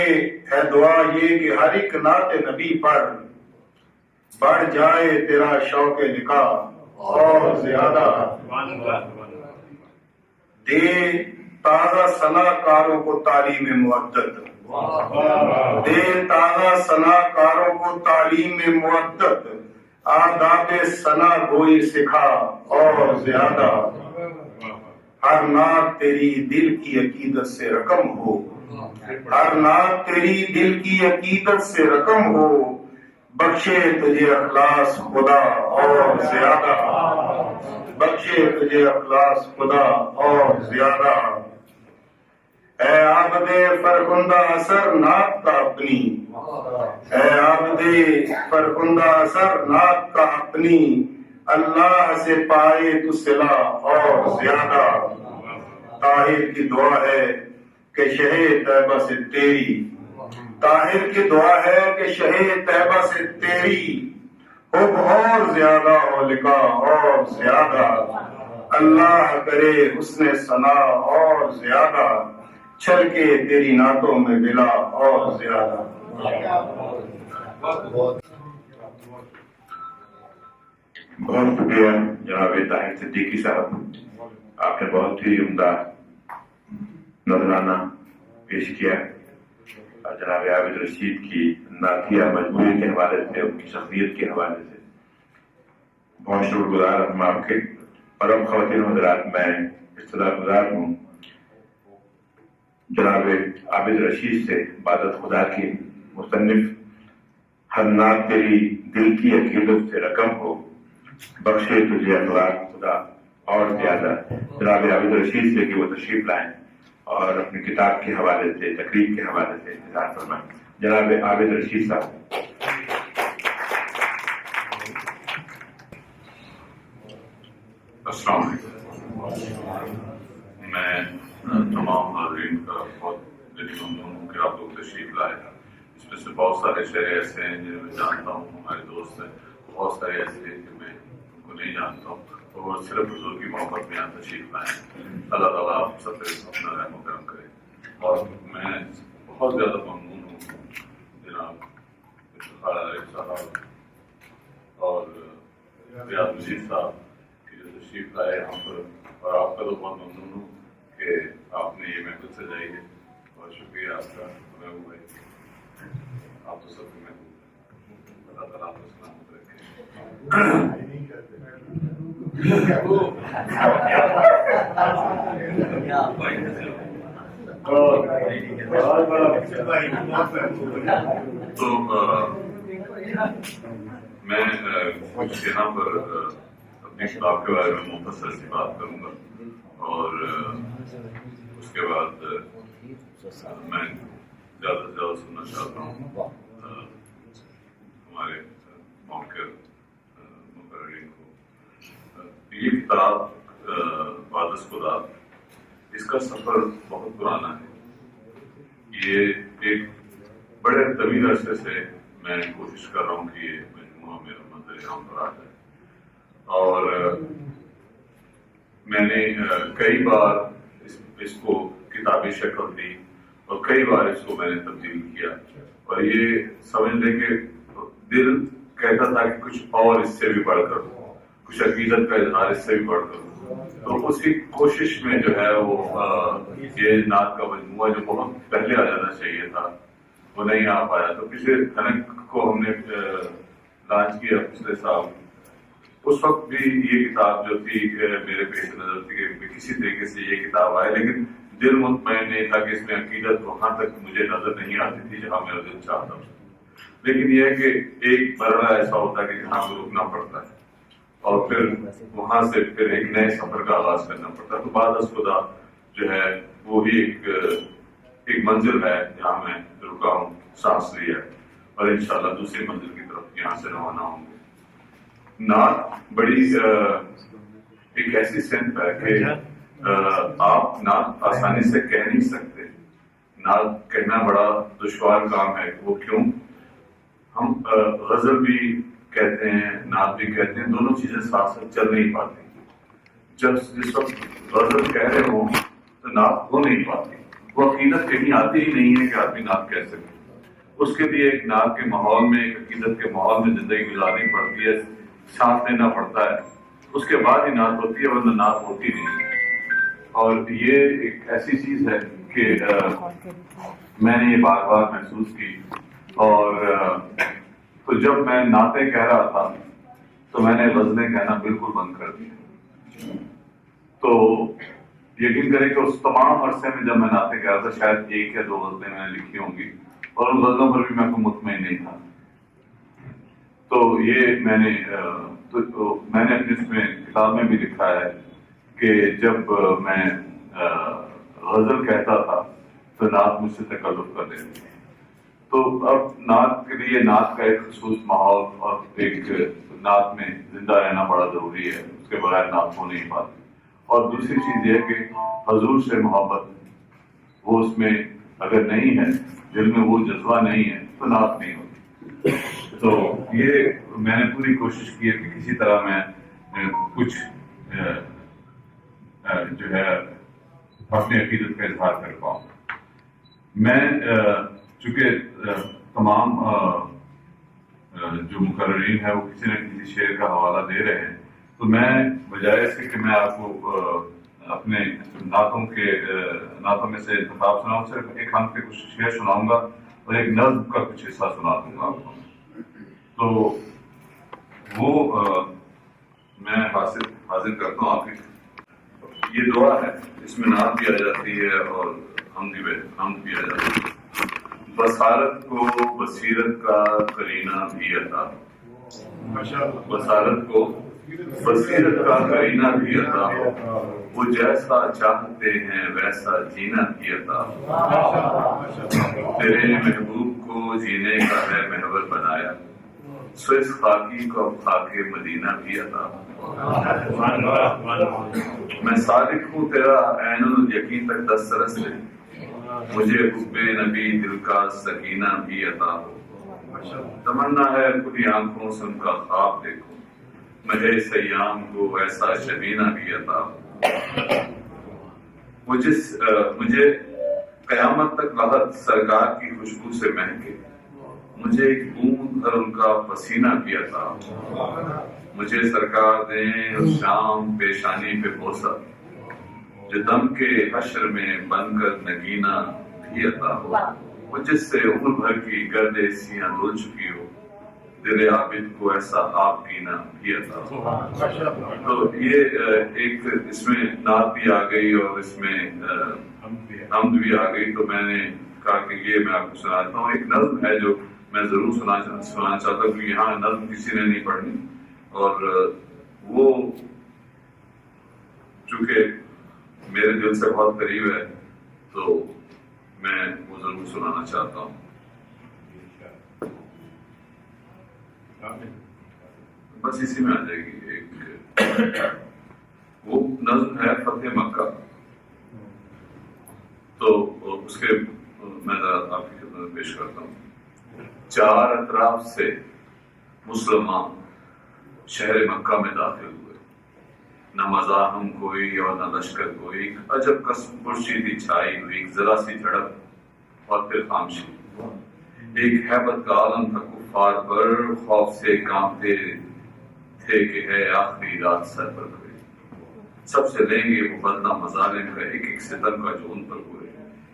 Speaker 6: ہے دعا یہ کہ ہر ایک نعت نبی پر بڑھ جائے تیرا شوق لقاء اور زیادہ. دے تازہ صنع کاروں کو تعلیم معدت، دے تازہ صنع کاروں کو تعلیم معدت، آداب صنع گوئی سکھا اور زیادہ. ہر نعت تیری دل کی عقیدت سے رقم ہو، ہر نعت تیری دل کی عقیدت سے رقم ہو، بخشے تجھے اخلاص خدا اور زیادہ، بخشے تجھے اخلاص خدا اور زیادہ. اے عابد فرخندہ اثر نعت کا اپنی، اے عابد فرخندہ اثر نعت کا اپنی، اللہ سے پائے تو صلہ اور زیادہ. طاہر کی دعا ہے کہ شہ طیبہ سے تیری، طاہر کی دعا ہے کہ شہ طیبہ سے تیری، حب اور زیادہ ہو لکھا اور زیادہ. اللہ کرے حسن ثنا اور زیادہ، چھل کے تیری نعتوں میں ملا اور زیادہ.
Speaker 1: بہت شکریہ جناب طاہر صدیقی صاحب، آپ نے بہت ہی عمدہ نذرانہ پیش کیا. جناب عابد رشید کی نعتیہ مجموعے کے حوالے سے، ان کی شخصیت کے حوالے سے بہت شکر گزار ہم آپ کے. اور اب خواتین و حضرات، میں استدعا گزار ہوں جناب عابد رشید سے عبادت خدا کی مصنف ہر نعت تیری دل کی عقیدت سے رقم ہو، بخشے تجھے اخلاق خدا اور زیادہ، جناب عابد رشید سے کہ وہ تشریف لائیں اور اپنی کتاب کے حوالے سے، تقریب کے حوالے سے اظہار فرمائیں. جناب عابد رشید صاحب.
Speaker 7: السلام علیکم. میں تمام حاضرین کا بہت دلی ممنون ہوں کہ آپ لوگ تشریف لائے. اس میں سے بہت سارے شہر ایسے ہیں جنہیں میں جانتا ہوں، ہمارے دوست ہیں، بہت سارے ایسے ہیں کہ میں ان کو نہیں جانتا ہوں، اور وہ صرف حضور کی محبت میں یہاں تشریف لائیں. اللہ تعالیٰ آپ سب پہ اپنا رحم و کرم کرے. اور میں بہت زیادہ ممنون ہوں جناب افتخار عارف صاحب اور ریاض مجید صاحب کی جو تشریف لائے یہاں پر، اور آپ کا تو بہت ممنون ہوں کہ آپ نے یہ محفل سجائی ہے. اور شکریہ آپ کا محبوب بھائی، آپ تو سب کے محبوب ہیں. اللہ تعالیٰ آپ کو سلامت رکھے. تو میں کچھ یہاں پر اپنی کتاب کے بارے میں مختصر سی بات کروں گا، اور اس کے بعد میں زیادہ سے زیادہ سننا چاہتا ہوں ہمارے موقع مقررین کو. یہ کتاب بادس خدا، اس کا سفر بہت پرانا ہے. یہ ایک بڑے طویل عرصے سے میں کوشش کر رہا ہوں کہ یہ مجموعہ میرا منظر عام پر آ جائے، اور میں نے کئی بار اس کو کتابی شکل دی اور کئی بار اس کو میں نے تبدیل کیا، اور یہ سمجھ لیں کہ دل کہتا تھا کہ کچھ اور اس سے بھی بڑھ کر کچھ عقیدت کا اظہار اس سے بھی بڑھ کر، تو اسی کوشش میں جو ہے وہ یہ نعت کا مجموعہ جو بہت پہلے آ جانا چاہیے تھا وہ نہیں آ پایا. تو پچھلے کھنک کو ہم نے لانچ کیا پچھلے سال. اس وقت بھی یہ کتاب جو تھی میرے پیش نظر تھی کہ کسی طریقے سے یہ کتاب آئے، لیکن دل مطمئن نہیں تھا کہ اس میں عقیدت وہاں تک مجھے نظر نہیں آتی تھی جہاں میرا دل چاہتا تھا. لیکن یہ ہے کہ ایک مرحلہ ایسا ہوتا ہے کہ جہاں کو رکنا پڑتا ہے اور پھر وہاں سے پھر ایک نئے سفر کا آغاز کرنا پڑتا ہے. تو بادس خدا جو ہے وہی ایک منزل ہے جہاں میں رکا ہوں، سانس لیا، اور انشاءاللہ دوسری منزل کی طرف یہاں سے روانہ ہوں گے. نعت بڑی ایک ایسی صنف ہے کہ آپ نعت آسانی سے کہہ نہیں سکتے. نعت کہنا بڑا دشوار کام ہے. وہ کیوں؟ ہم غزل بھی کہتے ہیں، نعت بھی کہتے ہیں، دونوں چیزیں ساتھ ساتھ چل نہیں پاتی. جس وقت غزل کہہ رہے ہوں تو نعت ہو نہیں پاتی. وہ عقیدت کہیں آتی ہی نہیں ہے کہ آدمی نعت کہہ سکے. اس کے لیے ایک نعت کے ماحول میں، ایک عقیدت کے ماحول میں زندگی گزارنی پڑتی ہے، سانس لینا پڑتا ہے، اس کے بعد ہی نعت ہوتی ہے، ورنہ نعت ہوتی نہیں. اور یہ ایک ایسی چیز ہے کہ میں نے یہ بار بار محسوس کی. اور تو جب میں نعتیں کہہ رہا تھا تو میں نے غزلیں کہنا بالکل بند کر دیا. تو یقین کریں کہ اس تمام عرصے میں جب میں نعتیں کہہ رہا تھا شاید ایک یا دو غزلیں میں نے لکھی ہوں گی، اور ان غزلوں پر بھی میں کو مطمئن نہیں تھا. تو یہ میں نے اپنی اس میں کتاب میں بھی لکھا ہے کہ جب میں غزل کہتا تھا تو نعت مجھ سے تکلف کر دیتی تھی. تو اب نعت کے لیے نعت کا ایک خصوص ماحول اور ایک نعت میں زندہ رہنا بڑا ضروری ہے، اس کے بغیر نعت ہو نہیں پاتی. اور دوسری چیز یہ کہ حضور سے محبت وہ اس میں اگر نہیں ہے، دل میں وہ جذبہ نہیں ہے تو نعت نہیں ہوتی. تو یہ میں نے پوری کوشش کی ہے کہ کسی طرح میں کچھ جو ہے اپنی عقیدت کا اظہار کر پاؤں. میں چونکہ تمام جو مقررین ہیں وہ کسی نہ کسی شعر کا حوالہ دے رہے ہیں، تو میں بجائے اس کے کہ میں آپ کو اپنے نعتوں میں سے انتخاب سناؤں، صرف ایک ہم کے کچھ شعر سناؤں گا اور ایک نظم کا کچھ حصہ سنا دوں گا آپ کو. تو وہ میں حاضر کرتا ہوں آپ کی. یہ دعا ہے، اس میں نعت بھی آ جاتی ہے اور حمد بھی آ جاتی ہے. بصارت کو بصیرت کا کرینہ بھی عطا، بصارت کو بصیرت کا کرینہ بھی عطا ہو، وہ جیسا چاہتے ہیں ویسا جینا بھی عطا ہو. تیرے محبوب کو جینے کا ہے محور بنایا، سو اس خاکی کو اب خاکے مدینہ بھی عطا ہو. میں صادق ہوں تیرا عین الیقین تک دسترس ہے، مجھے حب نبی دل کا سکینہ بھی عطا ہو. تمنا ہے کھلی آنکھوں سے ان کا خواب دیکھوں، مجھے سیام کو ایسا شبینہ بھی عطا ہو. مجھے قیامت تک لحد سرکار کی خوشبو سے مہکے، مجھے ایک بوند ہر ان کا پسینہ بھی عطا ہو. مجھے سرکار دیں اس شام پیشانی پہ بوسہ، جو دم کے حشر میں بن کر نگینہ بھی عطا ہو. وہ جس سے عمر بھر کی گرد سیاں دھل چکی ہو، دل عابد کو ایسا آپ پینا بھی عطا ہو. تو یہ ایک اس میں نعت بھی آ گئی اور اس میں حمد بھی آ گئی. تو میں نے کہا کہ یہ میں آپ کو سناتا ہوں. ایک نظم ہے جو میں ضرور سنانا چاہتا ہوں کہ یہاں نظم کسی نے نہیں پڑھنی، اور وہ چونکہ میرے دل سے بہت قریب ہے تو میں وہ ضرور سنانا چاہتا ہوں. بس اسی میں آ جائے گی. ایک وہ نظم ہے فتح مکہ، تو اس کے میں آپ کی خدمت میں پیش کرتا ہوں. چار اطراف سے مسلمان شہر مکہ میں داخل ہوئے، نہ مزاحم کوئی اور نہ لشکر کوئی. عجب قسم خورشیدی چھائی ہوئی، ایک ذرا سی جھڑپ اور پھر خاموشی. ایک ہیبت کا عالم تھا کفار پر، خوف سے کانپتے تھے کہ ہے آخری رات سر پر کھڑی. سب سے لیں گے وہ بدلہ مظالم کا ایک ایک ستم کا جو ان پر ہوئے.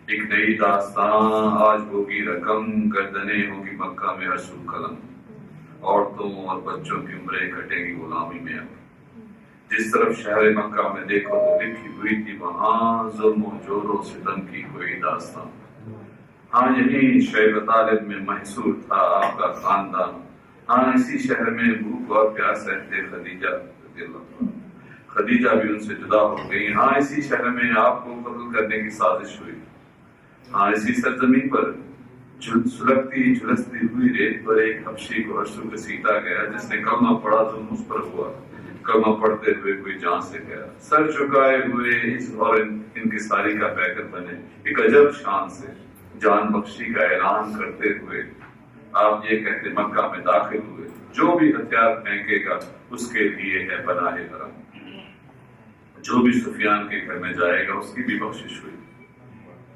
Speaker 7: ایک نئی داستان آج ہوگی رقم، گردنیں ہوگی مکہ میں ہر سو قلم. عورتوں اور بچوں کی عمریں کٹیں گی غلامی میں. اب جس طرف شہر مکہ میں دیکھو تو لکھی ہوئی تھی وہاں ظلم و جور و ستم کی کوئی داستان. ہاں یہی شعیب طالب میں محصور تھا آپ کا خاندان. ہاں اسی شہر میں بھوک اور پیاس رہتے خدیجہ رضی اللہ عنہ. خدیجہ بھی ان سے جدا ہو گئی. ہاں اسی شہر میں آپ کو قتل کرنے کی سازش ہوئی. ہاں اسی سرزمین پر سلگتی جھلستی ہوئی ریت پر ایک حبشی کو ہرسو گھسیٹا گیا، جس نے کلمہ پڑھا ظلم اس پر ہوا. کلمہ پڑھتے ہوئے کوئی جان سے گیا. سر چکائے ہوئے اس اور انکساری کا پیکر بنے، ایک عجب شان سے جان بخشی کا اعلان کرتے ہوئے آپ یہ کہتے مکہ میں داخل ہوئے، جو بھی ہتھیار پھینکے گا اس کے لیے ہے پناہ حرم. جو بھی سفیان کے گھر میں جائے گا اس کی بھی بخشش ہوئی.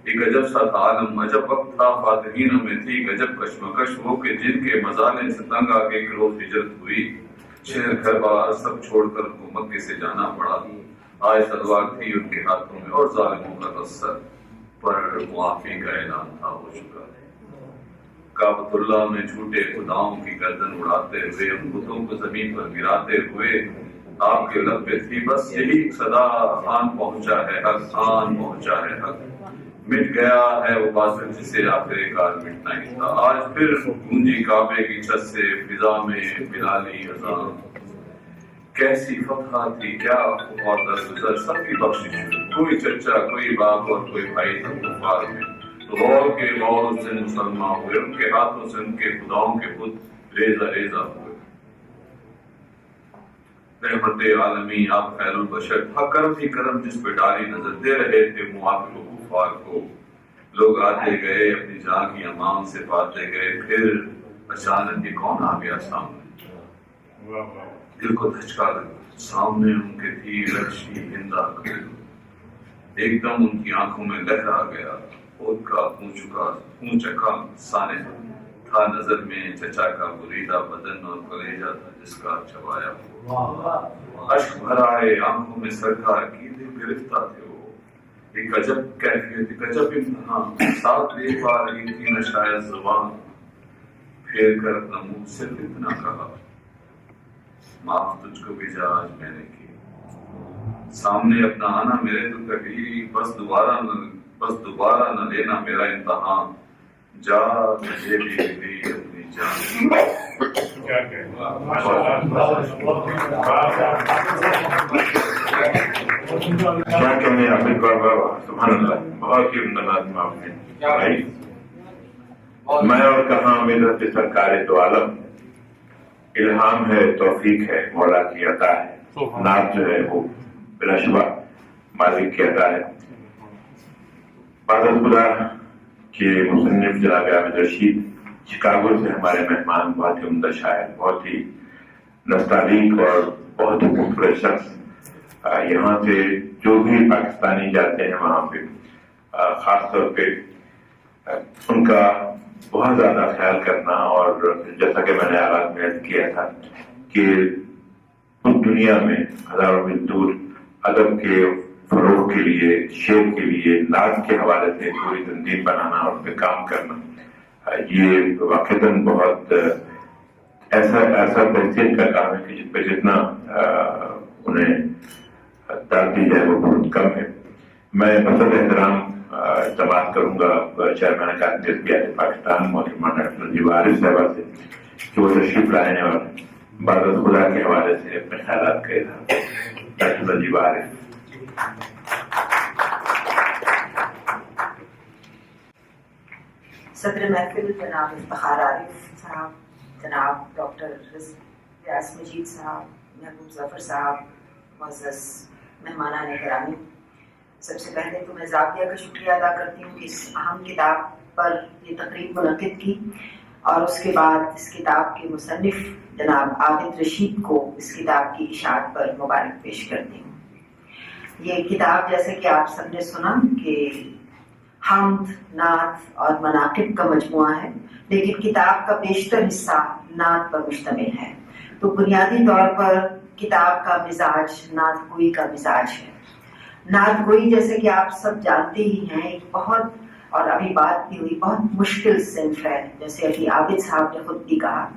Speaker 7: ایک عجب سا تھا عالم، عجب وقت تھا فاتحینوں میں تھی ایک عجب کشمکش وہ کہ جن کے مظالم سے تنگ آ کے گروہ ہجرت ہوئی. شہر گھر بار سب چھوڑ کر کو مکے سے جانا پڑا. آج تلوار تھی ان کے ہاتھوں میں اور ظالموں کا رسر پر معافی کا اعلان تھا ہو چکا. کعبۃ اللہ میں جھوٹے خداؤں کی گردن اڑاتے ہوئے ان بتوں کو زمین پر گراتے ہوئے آپ کے لب پہ تھی بس یہی صدا، آن پہنچا ہے حق، آن پہنچا ہے حق. مٹ گیا ہے وہ باطل جسے آخر کار مٹنا ہی تھا. آج پھر گونجی کعبے کی چھت سے فضا میں بلالی اذان. کیسی فتح تھی، کیا اور درگزر، سب کی بخشش. کوئی چچا، کوئی باپ اور کوئی بھائی تھا کفار میں. غور کے غور سے مسلمان ہوئے، ان کے ہاتھوں سے ان کے خداؤں کے بت ریزہ ریزہ ہوئے. رحمت عالمی آپ خیر البشر تھا، کرم ہی کرم جس پہ ڈالی نظر دے رہے تھے موافق و کفار کو. لوگ آتے گئے اپنی جان کی امان سے پاتے گئے، پھر اچانک یہ کون آ گیا سامنے. دل کو دھچکا لگا، سامنے ان کے تھی رشی ہندا. ایک دم ان کی آنکھوں میں لہر آ گیا. خود کا خون چکا سانے تھا نظر میں، چچا کا بریدہ بدن اور کلیجہ تھا جس کا چبایا ہوا. اشک بھر آئے آنکھوں میں، سرکار کی دل گرفتہ تھے وہ. ایک عجب کیفیت، ایک عجب امتحان. ساتھ لے پا رہی تھی نہ شاید زبان، پھیر کر اپنا منہ صرف اتنا کہا معاف تجھ کو بھی جا آج میں نے کی. سامنے اپنا آنا میرے تو کبھی، بس دوبارہ نہ لینا میرا امتحان. جا مجھے بھی دی اپنی جان.
Speaker 1: کیا کہنے عابد بابا، سبحان اللہ، بہت ہی عمدہ نظم آپ نے. میں اور کہاں ملت سرکار دو عالم، الہام ہے توفیق ہے مولا کی عطا ہے. نعت جو ہے وہ بلا شبہ مالک کی عطا ہے. بعد از خدا کے مصنف جناب حامد رشید شکاگو سے ہمارے مہمان، بہت ہی عمدہ شاعر، بہت ہی نستعلیق اور بہت ہی خوبصورت شخص. یہاں سے جو بھی پاکستانی جاتے ہیں وہاں پہ خاص طور پہ ان کا بہت زیادہ خیال کرنا. اور جیسا کہ میں نے آغاز میں عرض کیا تھا کہ اس دنیا میں ہزاروں میل دور ادب کے فروغ کے لیے، شعر کے لیے، نعت کے حوالے سے پوری تنظیم بنانا اور اس پہ کام کرنا، یہ واقعتاً بہت ایسا بحثیت کا کام ہے کہ جس پہ جتنا انہیں داد دی جائے وہ بہت کم ہے. میں بصد احترام اقتباس کروں گا چیئرمین اکادمی پاکستان مولانا ڈاکٹر نجیب عارف صاحبہ سے کہ وہ تشریف لائیں اور بعد از خدا کے حوالے سے اپنے خیالات کا اظہار. ڈاکٹر نجیب عارف.
Speaker 8: صدر محفل جناب افتخار عارف صاحب، جناب ڈاکٹر ریاض مجید صاحب، محبوب ظفر صاحب، معزز مہمانان گرامی، سب سے پہلے تو میں زاویہ کا شکریہ ادا کرتی ہوں کہ اس اہم کتاب پر یہ تقریب منعقد کی، اور اس کے بعد اس کتاب کے مصنف جناب عابد رشید کو اس کتاب کی اشاعت پر مبارک پیش کرتی ہوں۔ یہ کتاب جیسے کہ آپ سب نے سنا کہ حمد، نعت اور مناقب کا مجموعہ ہے، لیکن کتاب کا بیشتر حصہ نعت پر مشتمل ہے۔ تو بنیادی طور پر کتاب کا مزاج نعت گوئی کا مزاج ہے۔ نعت گوئی جیسے کہ آپ سب جانتے ہی ہیں ایک بہت، اور ابھی بات بھی ہوئی، بہت مشکل صنف ہے، جیسے ابھی عابد صاحب نے خود بھی کہا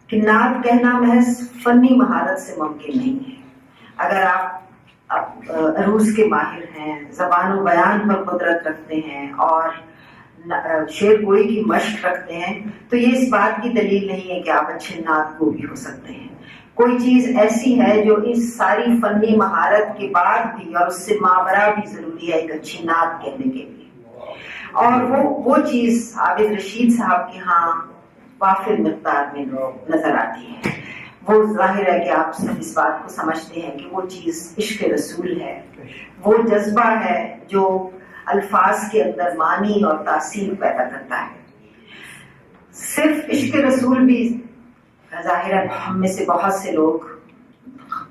Speaker 8: کہ نعت کہنا محض فنی مہارت سے ممکن نہیں ہے۔ اگر آپ عروض کے ماہر ہیں، زبان و بیان پر قدرت رکھتے ہیں اور شعر گوئی کی مشق رکھتے ہیں، تو یہ اس بات کی دلیل نہیں ہے کہ آپ اچھے نعت گو بھی ہو سکتے ہیں۔ کوئی چیز ایسی ہے جو اس ساری فنی مہارت کے بعد بھی اور اس سے مابرا بھی ضروری ہے ایک اچھی نعت کہنے کے لیے، اور وہ چیز عابد رشید صاحب کے ہاں وافر مقدار میں نظر آتی ہے۔ وہ ظاہر ہے کہ آپ سب اس بات کو سمجھتے ہیں کہ وہ چیز عشق رسول ہے، وہ جذبہ ہے جو الفاظ کے اندر معنی اور تاثیر پیدا کرتا ہے۔ صرف عشق رسول بھی ظاہر ہے ہم میں سے بہت سے لوگ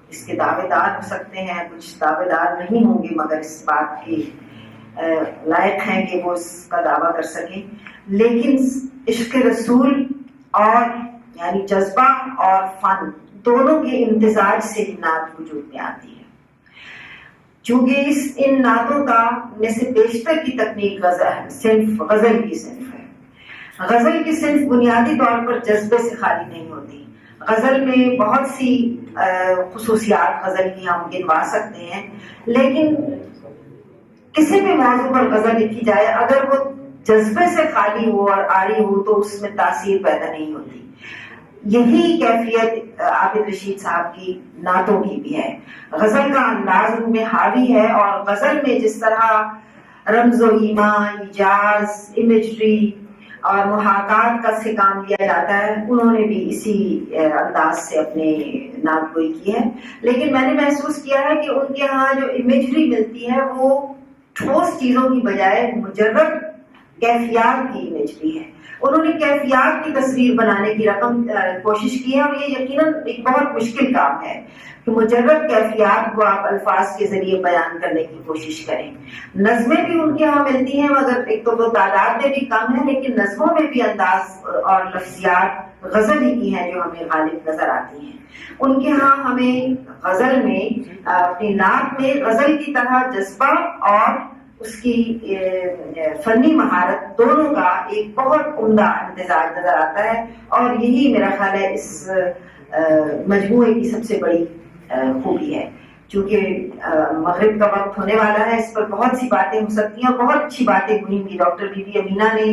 Speaker 8: اس کے دعوے دار ہو سکتے ہیں، کچھ دعوے دار نہیں ہوں گے مگر اس بات کی لائق ہیں کہ وہ اس کا دعویٰ کر سکیں، لیکن عشق رسول اور یعنی جذبہ اور فن دونوں کے امتزاج سے ہی نعت وجود میں آتی ہے۔ چونکہ ان نعتوں کا میں سے بیشتر کی تکنیک غزل کی صنف ہے۔ غزل کی صنف بنیادی طور پر جذبے سے خالی نہیں ہوتی۔ غزل میں بہت سی خصوصیات غزل کی ہم گنوا سکتے ہیں، لیکن کسی بھی موضوع پر غزل لکھی جائے اگر وہ جذبے سے خالی ہو اور عاری ہو تو اس میں تاثیر پیدا نہیں ہوتی۔ یہی کیفیت عابد رشید صاحب کی نعتوں کی بھی ہے۔ غزل کا انداز ان میں حاوی ہے، اور غزل میں جس طرح رمز و ایمان، ایجاز، امیجری اور محاکات کا سے کام لیا جاتا ہے، انہوں نے بھی اسی انداز سے اپنے نعت گوئی کی ہے۔ لیکن میں نے محسوس کیا ہے کہ ان کے ہاں جو امیجری ملتی ہے وہ ٹھوس چیزوں کی بجائے مجرد کیفیات کی امیجری ہے۔ انہوں نے کیفیات کی تصویر بنانے کی کوشش کی ہے، اور یہ یقیناً ایک بہت مشکل کام ہے کہ مجرد کیفیات کو آپ الفاظ کے ذریعے بیان کرنے کی کوشش کریں۔ نظمیں بھی ان کے ہاں ملتی ہیں، مگر ایک تو وہ تعداد میں بھی کم ہے، لیکن نظموں میں بھی انداز اور لفظیات غزل ہی کی ہیں جو ہمیں غالب نظر آتی ہیں۔ ان کے ہاں ہمیں غزل میں اپنی نعت میں غزل کی طرح جذبہ اور اس کی فنی مہارت دونوں کا ایک بہت عمدہ امتزاج نظر آتا ہے، اور یہی میرا خیال ہے اس مجموعے کی سب سے بڑی خوبی ہے۔ چونکہ مغرب کا وقت ہونے والا ہے، اس پر بہت سی باتیں ہو سکتی ہیں اور بہت اچھی باتیں ہوئی بھی۔ ڈاکٹر بی بی امینہ نے،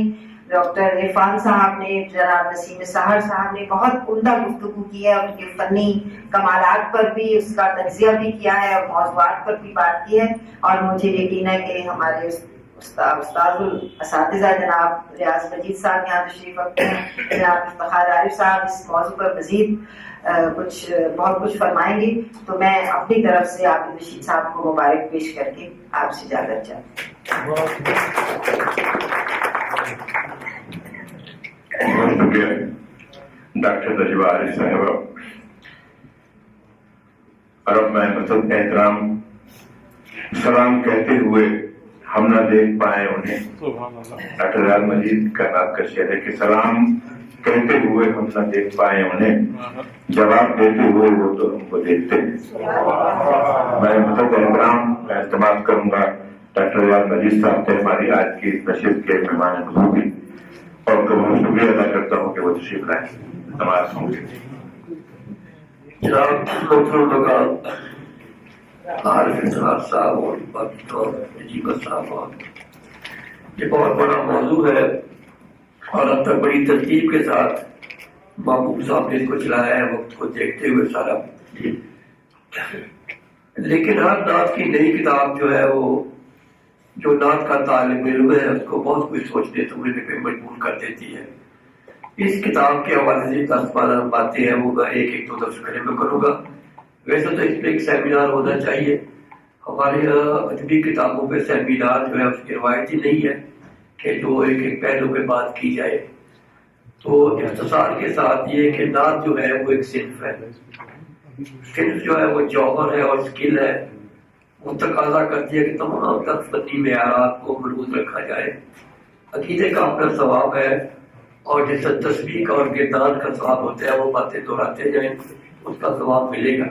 Speaker 8: ڈاکٹر عرفان صاحب نے، جناب نسیم سحر صاحب نے بہت عمدہ گفتگو کی ہے، ان کے فنی کمالات پر بھی اس کا تجزیہ بھی کیا ہے اور موضوعات پر بھی بات کی ہے، اور مجھے یقین ہے کہ ہمارے استاد الاساتذہ جناب ریاض مجید صاحب یہاں تشریف رکھتے ہیں، جناب افتخار عارف صاحب اس موضوع پر مزید بہت کچھ فرمائیں گے۔ تو میں اپنی طرف سے عابد رشید صاحب کو مبارک پیش کر کے آپ سے اجازت چاہتی ہوں۔
Speaker 1: بہت شکریہ ڈاکٹر تجوہ عارف صاحبہ، اور اب میں مطلب احترام سلام کہتے ہوئے ہم نہ دیکھ پائے انہیں، ڈاکٹر ریاض مجید کا نام کا شعر ہے کہ سلام کہتے ہوئے ہم نہ دیکھ پائے انہیں، جواب دیتے ہوئے وہ تو ہم کو دیکھتے ہیں۔ میں مطلب احترام کا اعتماد کروں گا ڈاکٹر ریاض مجید صاحب سے ہماری آج کی نشست کے مہمان خصوصی، اور بہت شکریہ ادا کرتا ہوں کہ وہ تشریف لائے نماز ہوں گے۔
Speaker 9: جناب عارف انصاف صاحب اور ڈاکٹر عجیبہ صاحب، یہ بہت بڑا موضوع ہے اور اب تک بڑی ترتیب کے ساتھ محبوب صاحب نے اس کو چلایا ہے وقت کو دیکھتے ہوئے سارا۔ لیکن ہر نعت کی نئی کتاب جو ہے وہ جو نعت کا طالب علم ہے اس کو بہت کچھ سوچنے سمجھنے پہ مجبور کر دیتی ہے. اس کتاب کے حوالے سے 10-12 باتیں ہیں وہ میں ایک دو تذکرے میں کروں گا. ویسے تو اس پہ ایک سیمینار ہونا چاہیے. ہمارے ادبی کتابوں پہ سیمینار جو ہے اس کی روایتی نہیں ہے کہ جو ایک پہلو پہ بات کی جائے. تو اختصار کے ساتھ یہ کہ نعت جو ہے وہ ایک صنف ہے. صنف جو ہے وہ جوہر ہے اور اسکل ہے. وہ تقاضا کرتی ہے کہ تمام تر فنی معیارات کو ملحوظ رکھا جائے. عقیدے کا اپنا ثواب ہے اور جس سے تسبیح کا اور گردان کا ثواب ہوتا ہے وہ باتیں دہراتے جائیں اس کا ثواب ملے گا.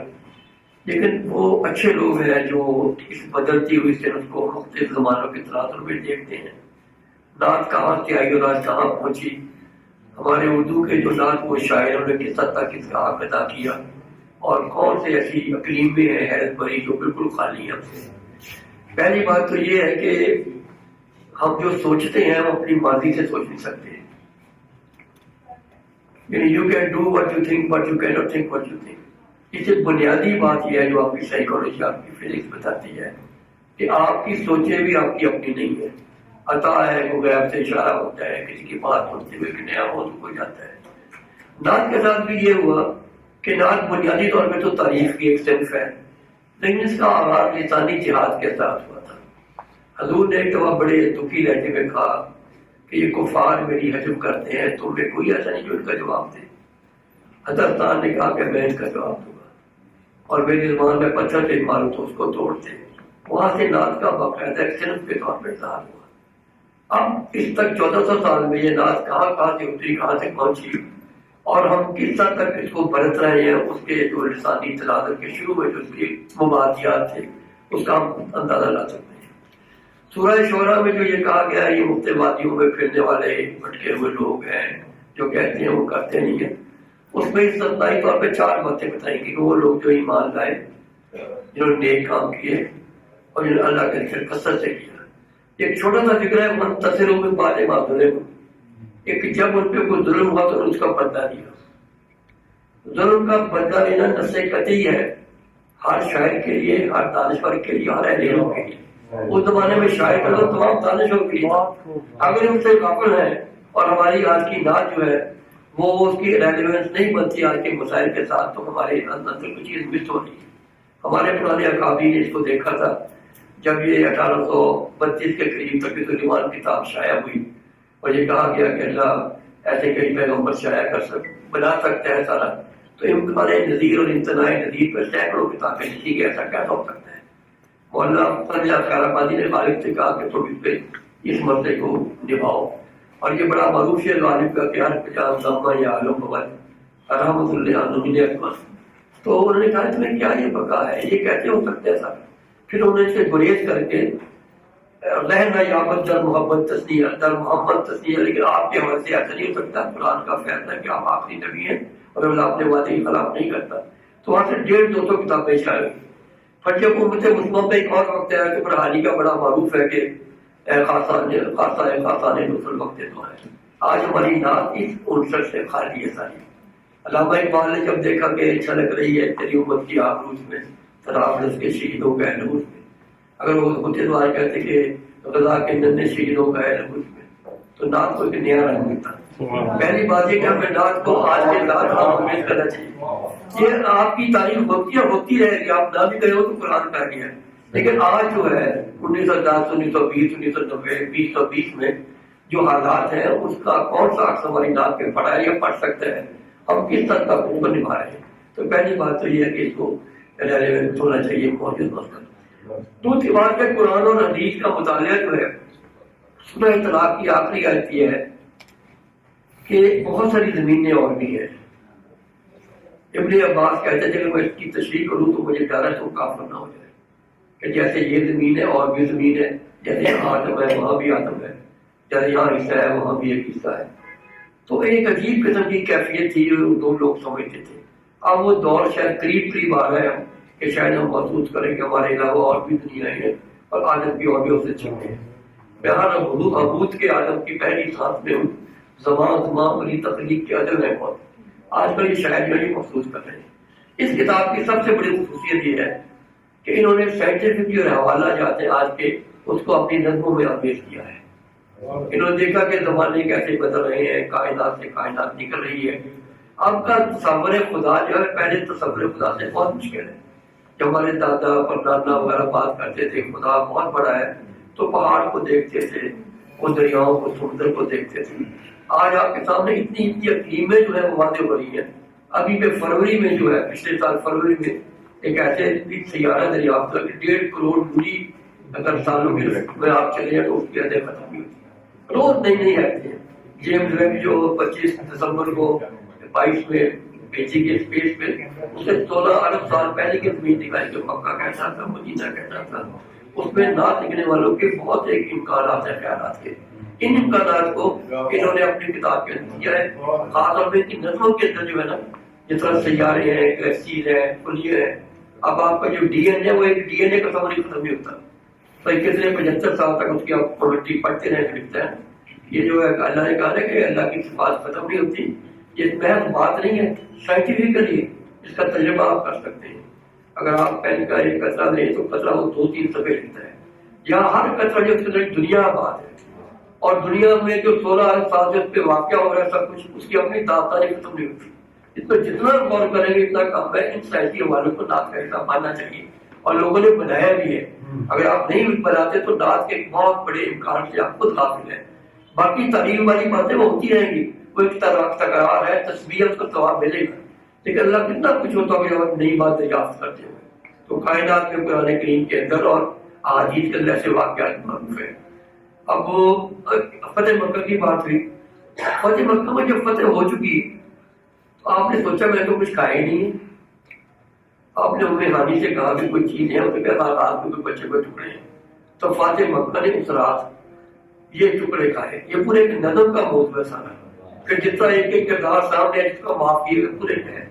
Speaker 9: لیکن وہ اچھے لوگ ہیں جو اس بدلتی ہوئی صنف کو مختلف زمانوں کے تناظر میں دیکھتے ہیں. نعت کہاں سے آئی اور آج کہاں پہنچی. ہمارے اردو کے جو نعت وہ شاعروں نے کس حد تک اس کا حق ادا کیا اور کون سے ایسی اقلیمیں ہیں حیرت بھری جو بالکل خالی ہیں ہم سے. پہلی بات تو یہ ہے کہ ہم جو سوچتے ہیں ہم اپنی ماضی سے سوچ نہیں سکتے. یعنی you can do what you think but you can not think what you think. اس سے بنیادی بات یہ ہے جو آپ کی سائیکالوجی آپ کی فزکس بتاتی ہے کہ آپ کی سوچیں بھی آپ کی اپنی نہیں ہے. عطا ہے وہ غیب سے اشارہ ہوتا ہے کسی کی بات سنتے ہوئے کہ نیا موضوع ہو جاتا ہے. نعت کے ساتھ بھی یہ ہوا کہ نعت بنیادی طور پہ تو تاریخ کی ایک صنف ہے لیکن اس کا آغاز لسانی جہاد کے ساتھ ہوا تھا. حضور نے ایک دفعہ بڑے دکھی لہجے میں کہا کہ یہ کفار میری حجب کرتے ہیں تم میں کوئی ایسا نہیں جو ان کا جواب دے. حضرت نے کہا کہ میں ان کا جواب دوں گا اور میری زبان میں پتھر سے ماروں تو اس کو توڑتے. وہاں سے نعت کا باقاعدہ ایک صنف کے طور پہ اظہار ہوا. اب اس تک 1400 سال میں یہ نعت کہاں سے اتری کہاں سے پہنچی اور ہم کس حد تک اس کو برت رہے ہیں اس کے جو لسانی تناظر کے شروع میں جو اس کے مبادیات تھے اس کا ہم اندازہ لا سکتے ہیں. سورہ شعراء میں جو یہ کہا گیا ہے یہ مفت وادیوں میں پھرنے والے بھٹکے ہوئے لوگ ہیں جو کہتے ہیں وہ کرتے نہیں ہیں. اس میں استثنائی طور پہ 4 باتیں بتائیں گی کہ وہ لوگ جو ایمان لائے جنہوں نے نیک کام کیے اور جنہوں نے اللہ کے ذکر کثرت سے کیا. ایک چھوٹا سا ذکر ہے منتصروں میں بعد ما ظلموا کہ جب ان پہ کوئی ظلم ہوا تو اس کا بدلہ لیا. ظلم کا بدلہ لینا نص قطعی ہے ہر شاعر کے لیے ہر دانشور کے لیے ہر اہل علم کے لیے. اس زمانے میں شاعر کا تمام دانشور کے لیے اگر ان سے غافل ہیں اور ہماری آج کی نعت جو ہے وہ اس کی ریلیونس نہیں بنتی آج کے مسائل کے ساتھ تو ہمارے اندر کوئی چیز مس ہو رہی ہے. ہمارے پرانے اکابر نے اس کو دیکھا تھا جب یہ 1832 کے قریب تک سلیمان کتاب شائع ہوئی اور یہ کہا گیا کہ اللہ ایسے کئی پیغمبر شائع بنا سکتا ہے سارا تو امکان نذیر اور امتناع نذیر پر سینکڑوں کتابیں لکھی گئی. ایسا کیسا ہو سکتا ہے. مولانا خیر آبادی نے غالب سے کہا کہ تم اس پہ اس مسئلے کو نبھاؤ اور یہ بڑا معروف ہے غالب کا پیار پجام ضمہ یا عالم بغل رحمۃ اللہ علیہ اکمل. تو انہوں نے کہا تمہیں کیا یہ بقا ہے یہ کیسے ہو سکتا ہے ایسا. پھر انہوں نے اسے گریز کر کے رہنا یابت در محبت تصنیہ در محمد تصنیہ لیکن آپ کے حوالے سے ایسا نہیں ہو سکتا. قرآن کا فیصلہ ہے کہ آپ آخری نبی ہیں اور اللہ اپنے وعدے کی خلاف نہیں کرتا. تو وہاں سے 150-200 کتابیں شائع ہوئی. پھر جب امت مسلمہ پہ ایک اور وقت ہے کہ برحالی کا بڑا معروف ہے کہ خاصہ نصر وقت تو ہے. آج ہماری نعت اس عنصر سے خالی ہے ساری. علامہ اقبال نے جب دیکھا کہ چھلک رہی ہے تیری امت کی آبروز میں طرابلس کے شہیدوں کا لہوز میں اگر وہ خود دوار کہتے کہ غزہ کے ننھے شہیدوں کا لہوز میں تو نعت کو ایک نیا رنگ ملتا. پہلی بات یہ کہ ہمیں نعت کو آج کے ساتھ ہمیش کرنا چاہیے. یہ آپ کی تاریخ ہوتی رہے گی. آپ نہ بھی گئے ہو تو قرآن کہہ گیا لیکن آج جو ہے 1910 1920 1990 2020 میں جو حالات ہیں اس کا کون سا عکس ہماری نعت پہ پڑھا ہے یا پڑھ سکتا ہے ہم کس حد تک ان کو نبھا رہے ہیں. تو پہلی بات تو یہ ہے کہ اس کو ہونا چاہیے موجود مسئلہ. دوسری بات ہے قرآن اور حدیث کا مطالعہ جو ہے سورہ طلاق کی آخری آیت یہ ہے کہ بہت ساری زمینیں اور بھی ہیں. ابن عباس کہتے تھے کہ میں اس کی تشریح کروں تو مجھے ڈر ہے تو کافر نہ ہو جائے کہ جیسے یہ زمین ہے اور بھی زمین ہے جیسے یہاں آدم ہے وہاں بھی آدم ہے جیسے یہاں حصہ ہے وہاں بھی ایک حصہ ہے. تو ایک عجیب قسم کی کیفیت تھی جو دو لوگ سمجھتے تھے. اب وہ دور شاید قریب آ رہا ہے کہ شاید ہم محسوس کریں کہ ہمارے علاوہ اور بھی دنیا ہے اور آدم کی اور بھی اسے چھپے ہیں. بہرحال حبوط کے آدم کی پہلی سانس میں زمان والی تخلیق کے عدل ہے بہت. آج کل یہ شاید یہ محسوس کر رہے ہیں. اس کتاب کی سب سے بڑی خصوصیت یہ ہے کہ انہوں نے سائنٹیفک جو حوالہ جاتے ہیں آج کے اس کو اپنی نظموں میں آمیز کیا ہے۔ انہوں نے دیکھا کہ زمانے کیسے بدل رہے ہیں، کائنات سے کائنات نکل رہی ہے۔ اب کا تصور خدا جو ہے پہلے تصور خدا سے بہت مشکل ہے۔ جب ہمارے دادا پردادا وغیرہ بات کرتے تھے خدا بہت بڑا ہے تو پہاڑ کو دیکھتے تھے، وہ دریاؤں کو، سمندر کو دیکھتے تھے۔ آج آپ کے سامنے اتنی عقیمیں جو ہے وہ واضح ہو رہی ہیں۔ ابھی پہ فروری میں جو ہے، پچھلے سال فروری میں ایک ایسے سیارہ دریافت ہوا کہ 1.5 کروڑ دوری اگر سالوں میں آپ چلے جائیں تو اس کی حدیں ختم ہوئی ہوتی، روز نئی نئی آتی ہیں۔ جیمز ویب جو 25 دسمبر کو 22 میں بھیجی گئی اسپیس پہ، اس سے 16 ارب سال پہلے کی زمین دکھائی کہ مکہ کیسا تھا، مدینہ کیسا تھا۔ اس میں نعت لکھنے والوں کے بہت ایک امکانات ہیں خیالات کے۔ ان امکانات کو انہوں نے اپنی کتاب کے اندر دیا ہے، خاص طور پہ ان نظموں کے اندر جو ہے نا، جس طرح سیارے ہیں، گلیکسیز ہیں، خلیے ہیں۔ اب آپ کا جو ڈی این ہے وہ ایک ڈی این اے کا سمر ختم نہیں ہوتا، تو 75 سال تک اس کی آپ پروڈکٹی پڑھتے رہے لکھتا ہے۔ یہ جو ہے اللہ نے کہا ہے کہ اللہ کی صفات ختم نہیں ہوتی، یہ محض بات نہیں ہے، سائنٹیفکلی اس کا تجربہ آپ کر سکتے ہیں۔ اگر آپ پین کا ایک قطرہ لیں تو قطرہ وہ 2-3 صفحے لکھتا ہے۔ یہاں ہر قطرہ جو دنیا آباد ہے، اور دنیا میں جو 16 ارب سال سے اس پہ واقعہ ہو رہا ہے سب کچھ، اس کی اپنی داستانیں ختم نہیں ہوتی۔ اس پہ جتنا غور کریں گے اتنا کم ہے۔ ان سائنسی حوالوں کو نعت کا حصہ ماننا چاہیے، اور لوگوں نے بنایا بھی ہے۔ اگر آپ نہیں بناتے تو نعت کے ایک بہت بڑے امکان سے آپ خود حاصل ہیں۔ باقی تعلیم والی باتیں وہ ہوتی رہیں گی، وہ ایک تکرار ہے، تصویر اس کو ثواب ملے گا، لیکن اللہ کتنا کچھ ہوتا ہے جب نئی بات دریافت کرتے ہیں۔ تو کائنات میں قرآن کریم کے اندر اور احادیث کے اندر ایسے واقعات معروف ہیں۔ اب وہ فتح مکہ کی بات ہوئی، فتح مکہ میں جب فتح ہو چکی تو آپ نے سوچا میں تو کچھ کھایا ہی نہیں ہے۔ آپ نے انہیں ہانی سے کہا کہ کوئی چیز ہے، اسے کہا رات میں کوئی بچے کو ٹکڑے ہیں، تو فاتح مکہ نے اس رات یہ ٹکڑے کھائے۔ یہ پورے ایک نظم کا موضوع ہے سارا، کہ جتنا ایک ایک کردار سامنے جس کا معاف کیے ہوئے پورے ہے۔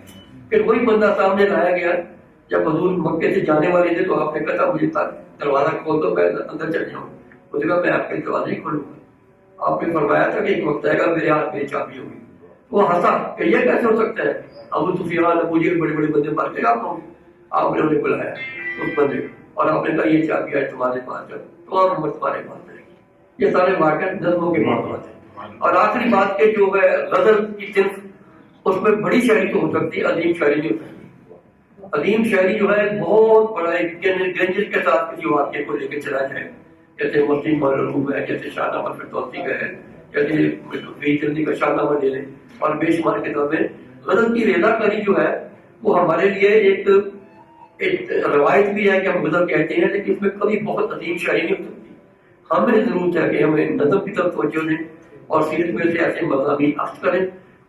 Speaker 9: پھر وہی بندہ سامنے لایا گیا جب حضور مکے سے جانے والے تھے، تو آپ نے کہا مجھے دروازہ کھول دو، میں اندر چل جاؤں۔ اس نے کہا میں آپ کے دروازے نہیں کھولوں گا۔ آپ نے فرمایا تھا کہ ایک وقت آئے گا میرے ہاتھ میں چابی ہوگی۔ وہ ہنسا کہ یہ کیسے ہو سکتا ہے، ابو سفیان ابو جہل بڑے بڑے بندے مار کے آپ ہوں۔ آپ نے انہیں بلایا اس بندے کو، اور آپ نے کہا یہ چابی ہے تمہارے پاس، جب تمام عمر تمہارے پاس رہے گی۔ یہ سارے واقعات نظموں کے معاملات ہیں۔ اور آخری بات کے جو ہے غزل کی صرف اس میں بڑی شاعری تو ہو سکتی ہے، عظیم شاعری نہیں ہو سکتی۔ عظیم شاعری جو ہے بہت بڑا ایک گنجش کے ساتھ کسی واقعے کو لے کے چلا جائے، جیسے مسلم معلوم ہے، جیسے شاہ نامہ فردوسی کا ہے، جیسے فیض جلدی کا شاہ نامہ لے لیں، اور بے شمار کتابیں۔ غزل کی رضا کاری جو ہے وہ ہمارے لیے ایک روایت بھی ہے کہ ہم غزل کہتے ہیں، لیکن اس میں کبھی بہت عظیم شاعری نہیں ہو سکتی۔ ہمیں ضرورت ہے کہ ہمیں نظم کی طرف توجہ دیں اور سیرت میں سے ایسے مضامین اخذ کریں،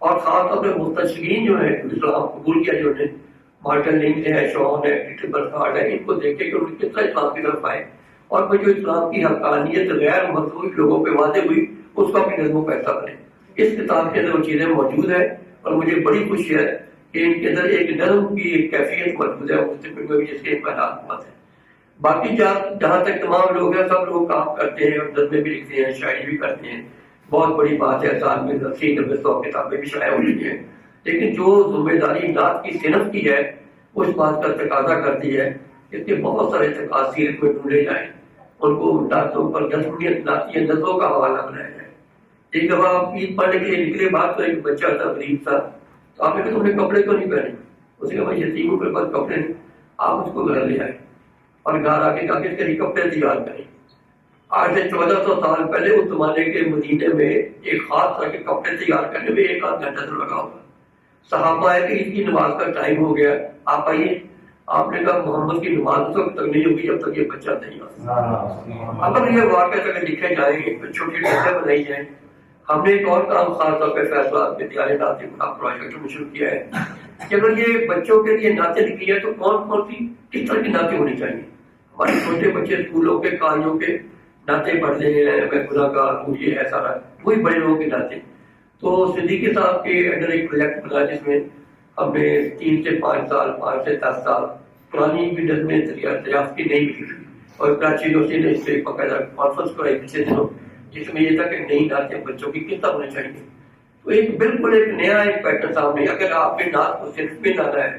Speaker 9: اور خاص طور پہ مستشرقین جو ہیں اسلام قبول کیا، جو ہیں مارٹن لنگ ہے، شون ہے، برخارڈ ہے، ان کو دیکھیں کہ ان کس طرح اسلام کی طرف آئے، اور پھر جو اسلام کی حقانیت غیر مخصوص لوگوں پہ واضح ہوئی اس کو اپنی نظموں کا حصہ بنے۔ اس کتاب کے اندر وہ چیزیں موجود ہیں، اور مجھے بڑی خوشی ہے کہ ان کے اندر ایک نظم کی ایک کیفیت موجود ہے، مستقبل میں بھی جس کے امکانات بہت ہیں۔ باقی جہاں تک تمام لوگ ہیں، سب لوگ کام کرتے ہیں اور نظمیں بھی لکھتے ہیں، شاعری بھی کرتے ہیں، بہت بڑی بات ہے۔ سال میں 80-90 کتابیں بھی شائع ہو رہی ہیں، لیکن جو ذمہ داری نعت کی صنف کی ہے وہ اس بات کا تقاضا کرتی ہے کہ بہت سارے تقاصیر میں ڈھونڈے جائیں، ان کو نعتوں پر نعتیہ نظموں کا حوالہ بنایا جائے۔ ایک دفعہ آپ عید پڑھنے کے لیے نکلے، بات تو ایک بچہ تھا غریب تھا، تو آپ نے کہا تم نے کپڑے کیوں نہیں پہنے؟ اس نے کہا بھائی یتیموں کے پاس کپڑے نہیں۔ آپ اس کو گھر لے آئے اور گھر آ کے کہا کہ اس کے لیے کپڑے تیار کریں۔ آج سے 1400 سال پہلے اس زمانے کے مدینے میں ایک خاص طرح کے کپڑے تیار کرنے میں 1 گھنٹہ تو لگا ہوگا۔ صحابہ ہے کہ عید کی نماز کا ٹائم ہو گیا، آپ آئیے۔ آپ نے کہا محمد کی نماز اس وقت تک نہیں ہوگی جب تک یہ بچہ نہیں آتا۔ اگر یہ واقعہ اگر لکھے جائیں گے تو چھوٹی ڈبے بنائی جائیں۔ ہم نے ایک اور کام خاص طور پہ فیصلہ دیار نعتیں کا پروجیکٹ شروع کیا ہے کہ اگر یہ بچوں کے لیے نعتیں لکھی ہیں تو کون سی کس طرح کی نعتیں ہونی چاہیے۔ ہمارے چھوٹے بچے اسکولوں کے کالجوں کے نعتیں پڑھ رہے ہیں، میں گناہ گار ہوں، یہ ہے سارا، وہی بڑے لوگوں کی نعتیں۔ تو صدیقی صاحب کے انڈر ایک پروجیکٹ بنا جس میں ہم نے 3 سے 5 سال 5 سے 10 سال پرانی بھی نظمیں دریافت کی نہیں لکھی، اور کراچی یونیورسٹی نے اس پہ باقاعدہ کانفرنس کرائی پچھلے دنوں، جس میں یہ تھا کہ نئی نعتیں بچوں کی کس طرح ہونے چاہیے۔ تو ایک بالکل ایک نیا ایک پیٹرن سامنے، اگر آپ نے نعت کو صرف میں لانا ہے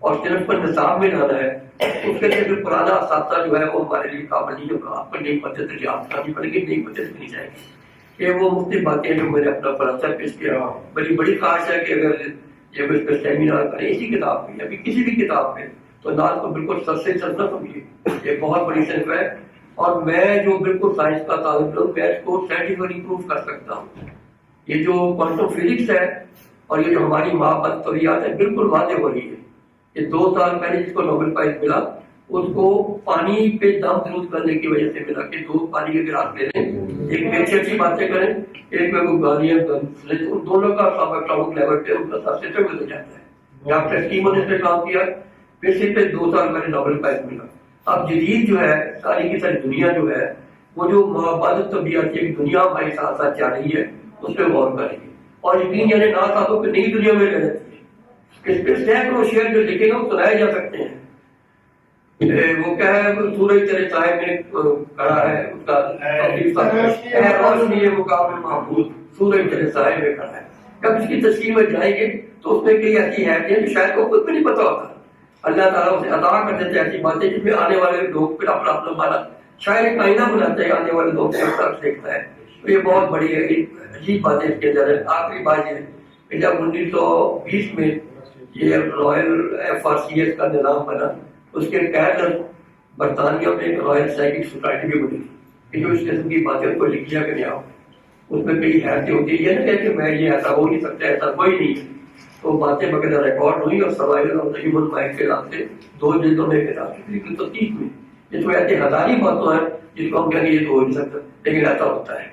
Speaker 9: اور صرف پر نصاب میں لانا ہے، اس کے لیے پھر پرانا اساتذہ جو ہے وہ ہمارے لیے قابل نہیں ہوگا. آپ کو نئی پدھتی یاد کرانی پڑے گی، نئی پدھتی نہیں جائے گی. کہ وہ مختلف باتیں جو میں نے اپنا فلسفہ پیش کیا، بڑی بڑی خواہش ہے کہ اگر یہ اس پہ سیمینار کریں اسی کتاب میں یا کسی بھی کتاب میں، تو نعت کو بالکل سر سے چل نہ سمجھیے. یہ بہت بڑی صنف ہے، اور میں جو بالکل سائنس کا طالب علم، میں اس کو سائنٹیفکلی پروف کر سکتا ہوں. یہ جو کوانٹم فزکس ہے اور یہ جو ہماری مابعد طبیعت ہے بالکل واضح ہو رہی ہے. یہ 2 سال پہلے جس کو نوبل پرائز ملا اس کو پانی پہ دم درود کرنے کی وجہ سے ملا کہ 2 پانی کے گلاس لے لیں، ایک میں اچھی باتیں کریں، ایک میں وہ گالیاں ان دونوں کا سب لیول پہ ان کا سب سے بدل جاتا ہے. ڈاکٹر سیمن نے اس پہ کام کیا، پھر پہ 2 سال پہلے نوبل پرائز ملا. اب جدید جو ہے ساری کی ساری دنیا جو ہے وہ جو مابعد طبیعت کی دنیا ہمارے ساتھ ساتھ چل رہی ہے اس پہ غور کریں گے. اور یقین یعنی نہ ساتھوں کہ نئی دنیا میں رہتی ہے. اس پہ سینکڑوں شعر جو لکھے گا وہ سنائے جا سکتے ہیں. وہ کیا ہے، سورج تیرے سائے میں کھڑا ہے، اس کا روشنی مقابل محمود سورج تیرے سائے میں کھڑا ہے. جب اس کی تشریح میں جائیں گے تو اس میں کئی ایسی حیرتیں جو شاید کو خود بھی نہیں پتا ہوتا. اللہ تعالیٰ اسے عطا کر دیتے ایسی باتیں جس میں آنے والے لوگ پھر اپنا اپنا مانا شاید ایک آئینہ بناتا ہے، آنے والے لوگ کی طرف دیکھتا ہے. تو یہ بہت بڑی عجیب باتیں اس کے اندر ہے. آخری بات یہ ہے کہ جب 1920 میں یہ رائل FRCS کا نظام بنا، اس کے تحت برطانیہ میں ایک رائل سائیکل سوسائٹی بھی بنی کہ جو اس قسم کی باتیں کو لکھ لیا کہ نہیں آؤ. اس میں کئی حیرتیں ہوتی ہیں، یہ نہ کہ میں یہ ایسا ہو نہیں سکتا، ایسا کوئی نہیں ہے. تو باتیں وغیرہ ریکارڈ ہوئی اور survival of the human mind کے نام سے 2 جلدوں میں کتاب کی 1930 میں. یہ تو ایسے ہزاری باتوں ہیں جس کو ہم کہیں گے یہ تو ہو نہیں سکتا، لیکن ایسا ہوتا ہے،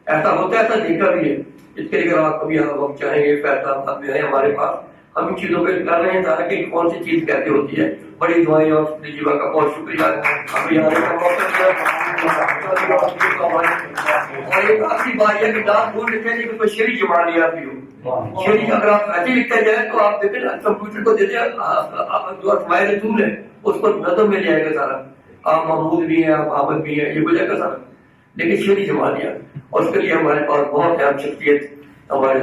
Speaker 9: ایسا ہوتا ہے، ایسا دیکھا بھی ہے. اس کے لیے اگر آپ کبھی وقت چاہیں گے فیصلہ آپ میں ہمارے پاس ہم ان چیزوں پہ کر رہے ہیں تاکہ کہ کون سی چیز کیسے ہوتی ہے. بڑی دعائیں اور جیوا کا بہت شکریہ. ابھی آنے کا موقع دیا. اور ایک آخری بات یہ کہ ڈاک بول لکھے کہ کوئی شعری جمالیات بھی ہو. شعری اگر آپ ایسے لکھتے جائیں تو آپ دیکھیں کمپیوٹر کو دے دیں جو اسماعیل رسول ہے اس کو نظم میں جائے گا سارا. آپ محمود بھی ہیں، آپ احمد بھی ہیں، یہ ہو جائے گا سارا. لیکن شعری جمالیات، اور اس کے لیے ہمارے پاس بہت اہم شخصیت ہمارے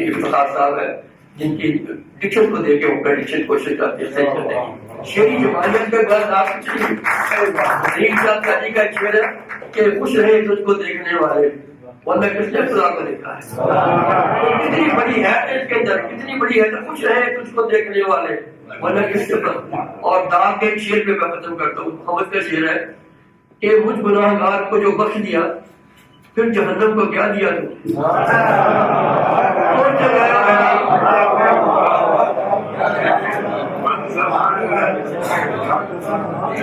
Speaker 9: افتخار صاحب ہے جن کی ڈکشن کو دے کے وہ پریڈکشن کوشش کرتے ہیں صحیح کرنے کی. شعری جمالیت کے بعد آپ کا ایک شعر ہے کہ خوش رہے تجھ کو دیکھنے والے، ورنہ کس نے خدا کو دیکھا ہے. کتنی بڑی ہے اس کے اندر، کتنی بڑی ہے، خوش رہے تجھ کو دیکھنے والے ورنہ کس نے. اور داغ کے ایک شعر پہ میں ختم کرتا ہوں. محمد کا شعر ہے کہ مجھ گناہگار کو جو بخش دیا پھر جہنم کو کیا دیا تو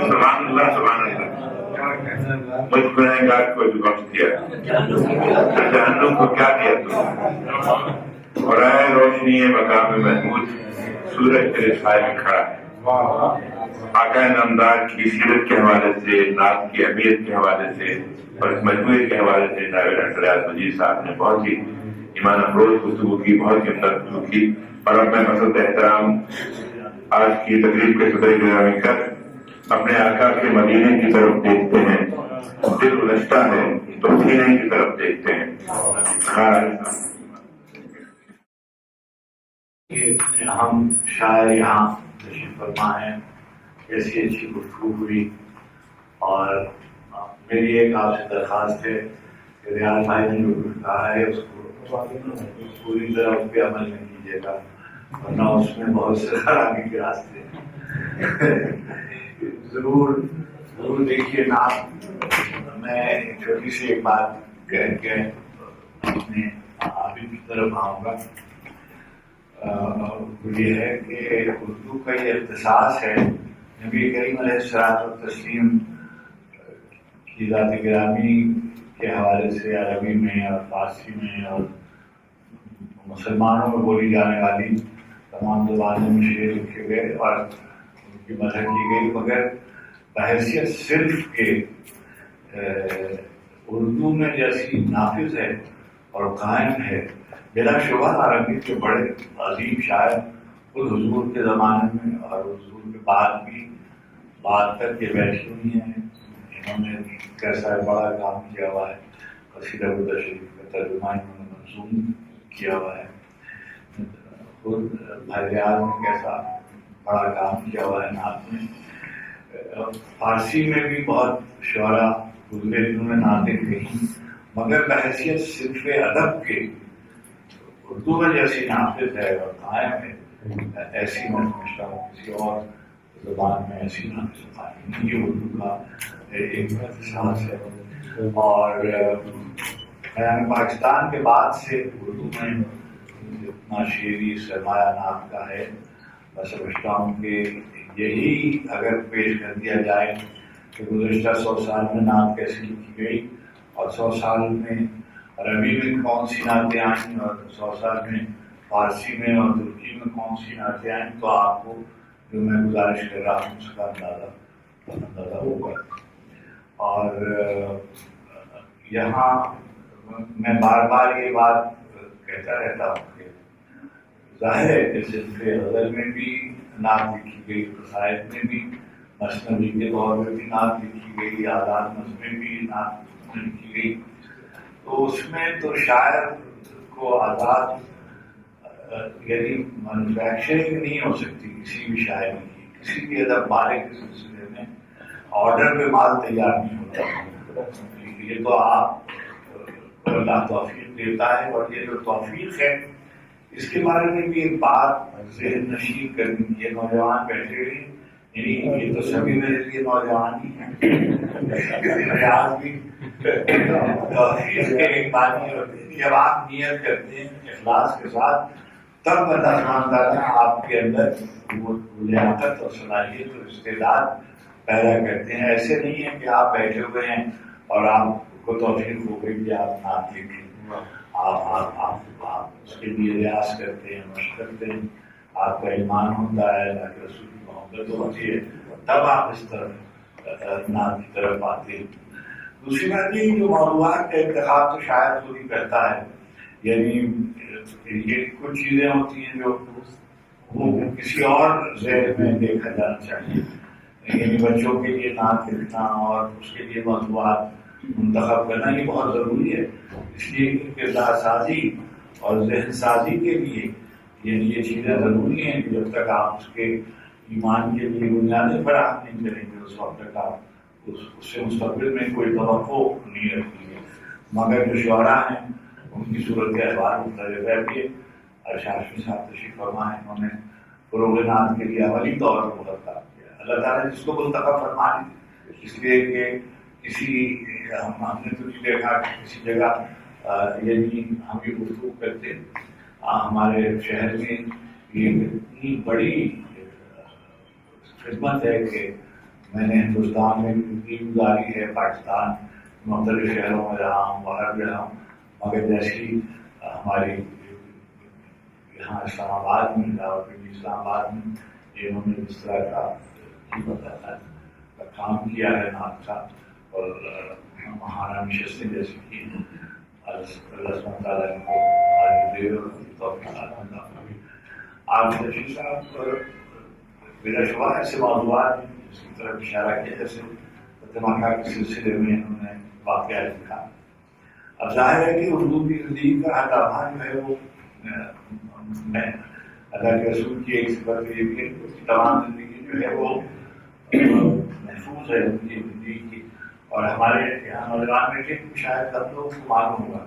Speaker 1: سبحان اللہ سبحان اللہ. مجھ گنہگار کو جو بخش دیا پھر جہنم کو کیا دیا تو. اور اے روشنی مقام محمود سورج تیرے سائے میں کھڑا ہے. آقا نامدار کی سیرت کے حوالے سے، نعت کی اہمیت کے حوالے سے اور اس مجموعے کے حوالے سے نائب ڈاکٹر ریاض مجید صاحب نے بہت ہی ایمان افروز گفتگو کی، بہت ہی عمدہ گفتگو کی. اور اب میں مسجد احترام آج کی تقریب کے صدر گرامی کر اپنے آقا کے مدینے کی طرف دیکھتے ہیں. دل الجھتا ہے تو سینے کی طرف دیکھتے ہیں.
Speaker 10: ہم شاعر یہاں تشریف فرما ہیں، ایسی اچھی گفتگو ہوئی. اور میری ایک آپ سے درخواست ہے کہ ریاض بھائی نے جو کچھ کہا ہے اس کو پوری طرح اس پہ عمل نہیں کیجیے گا، ورنہ اس میں بہت سے خرابی کے راستے ہیں. ضرور ضرور دیکھیے نا. میں چھوٹی سی ایک بات کہہ کے اپنے عابد کی طرف آؤں گا. یہ ہے کہ اردو کا یہ اختصاص ہے نبی کریم علیہ الصلوۃ والتسلیم کی ذات گرامی کے حوالے سے عربی میں اور فارسی میں اور مسلمانوں میں بولی جانے والی تمام زبانوں میں شعر لکھے گئے اور ان کی مدح کی گئی، مگر بحیثیت صرف کے اردو میں جیسی نافذ ہے اور قائم ہے. بلا شبہ عربی کے بڑے عظیم شاعر خود حضور کے زمانے میں اور حضور کے بعد بھی بعد تک یہ بیٹھی ہوئی ہیں. انہوں نے کیسا بڑا کام کیا ہوا ہے. قصیدہ برد شریف کا ترجمہ انہوں نے منظوم کیا ہوا ہے. خود بھائی ریاض نے کیسا بڑا کام کیا ہوا ہے نعت میں. فارسی میں بھی بہت شعراء گزرے جنہوں نے نعتیں کہیں، مگر بحیثیت صرف ادب کے اردو میں جیسی نافذ ہے اور قائم ہے ایسی میں سمجھتا ہوں کسی اور زبان میں ایسی نافذ قائم نہیں. یہ اردو کا ایک احساس ہے. اور میں پاکستان کے بعد سے اردو میں جتنا شعری سرمایہ نعت کا ہے، میں سمجھتا ہوں کہ یہی اگر پیش کر دیا جائے کہ گزشتہ 100 سال میں نعت کیسے لکھی گئی اور 100 سال میں عربی میں کون سی نعتیں آئیں اور 100 سال میں فارسی میں اور ترکی میں کون سی نعتیں آئیں، تو آپ کو جو میں گزارش کر رہا ہوں اس کا اندازہ ہوگا. اور یہاں میں بار بار یہ بات کہتا رہتا ہوں کہ ظاہر ہے کہ صرف غزل میں بھی نعت لکھی گئی، قصائد میں بھی، مثنوی کے دور میں بھی نعت لکھی گئی، آزاد نظم میں بھی نعت لکھی گئی. تو اس میں تو شاعر کو آزاد یعنی مینوفیکچرنگ نہیں ہو سکتی کسی بھی شاعری کی، کسی بھی ادب مالے کے سلسلے میں آرڈر پہ مال تیار نہیں ہوتا. یہ تو آپ اللہ توفیق دیتا ہے، اور یہ جو توفیق ہے اس کے بارے میں بھی ایک بات ذہن نشین کرنی ہے. نوجوان بیٹھے ہوئے یعنی یہ تو سبھی میرے لیے نوجوان ہی ہیں، ریاض بھی توفیق کے ایک بانی ہوتے ہیں. جب آپ نیت کرتے ہیں اخلاص کے ساتھ تب اللہ سبحانہ تعالیٰ آپ کے اندر وہ لیاقت اور صلاحیت اور استعداد پیدا کرتے ہیں. ایسے نہیں ہے کہ آپ بیٹھے ہوئے ہیں اور آپ کو توفیق ہو گئی کہ آپ نعت لکھیں. آپ اس کے لیے ریاض کرتے ہیں، مشق کرتے ہیں، آپ کا ایمان ہوتا ہے، اللہ کے رسول کی محبت ہوتی ہے، تب آپ اس طرف نعت کی طرف آتے ہیں. دوسری بات یہ جو موضوعات کا انتخاب تو شاید خود ہی کرتا ہے. یعنی یہ کچھ چیزیں ہوتی ہیں جو وہ کسی اور ذہن میں دیکھا جانا چاہیے. یعنی بچوں کے لیے نعت لکھنا اور اس کے لیے موضوعات منتخب کرنا یہ بہت ضروری ہے. اس لیے کردار سازی اور ذہن سازی کے لیے یہ چیزیں ضروری ہیں کہ جب تک آپ اس کے ایمان کے لیے بنیادیں فراہم نہیں کریں گے اس وقت تک آپ اس سے مستقبل میں کوئی توقع نہیں رکھیں گے. مگر جو شعراء ہیں ان کی صورت احوال مختلف ہے. کہ ارشاد صاحب تشریف فرما ہے، انہوں نے فروغ نعت کے لیے عملی طور پر بہت کام کیا. اللہ تعالیٰ نے جس کو منتخب فرما دی، اس لیے کہ کسی ہم نے تو نہیں دیکھا کہ کسی جگہ یعنی ہم یہ گفتگو کرتے ہمارے شہر میں یہ اتنی بڑی خدمت ہے کہ میں نے ہندوستان میں بھی گزاری ہے، پاکستان مختلف شہروں میں رہا ہوں، باہر بھی رہا ہوں، مگر جیسی ہماری یہاں اسلام آباد میں راولپنڈی اسلام آباد میں یہ انہوں نے اس طرح کا کام کیا ہے نعت کا اور ماہانہ نشستیں جیسی کی. اللہ سبحانہ تعالیٰ نے کو آج دے اور توفیق عطا فرمائے. آپ تشریف صاحب میرا شبہ ایسے موضوعات جس کی طرف اشارہ کیا جیسے دماغہ کے سلسلے میں انہوں نے واقعہ لکھا. اب ظاہر ہے کہ اردو کی زندگی کا ہر لمحہ جو ہے وہ میں اللہ کے رسول کی ایک صفت یہ بھی ہے کہ اس کی تمام زندگی جو ہے وہ محفوظ ہے ان کی زندگی کی. اور ہمارے یہاں نوجوان بیٹھے شاید ہم لوگوں کو معلوم ہوگا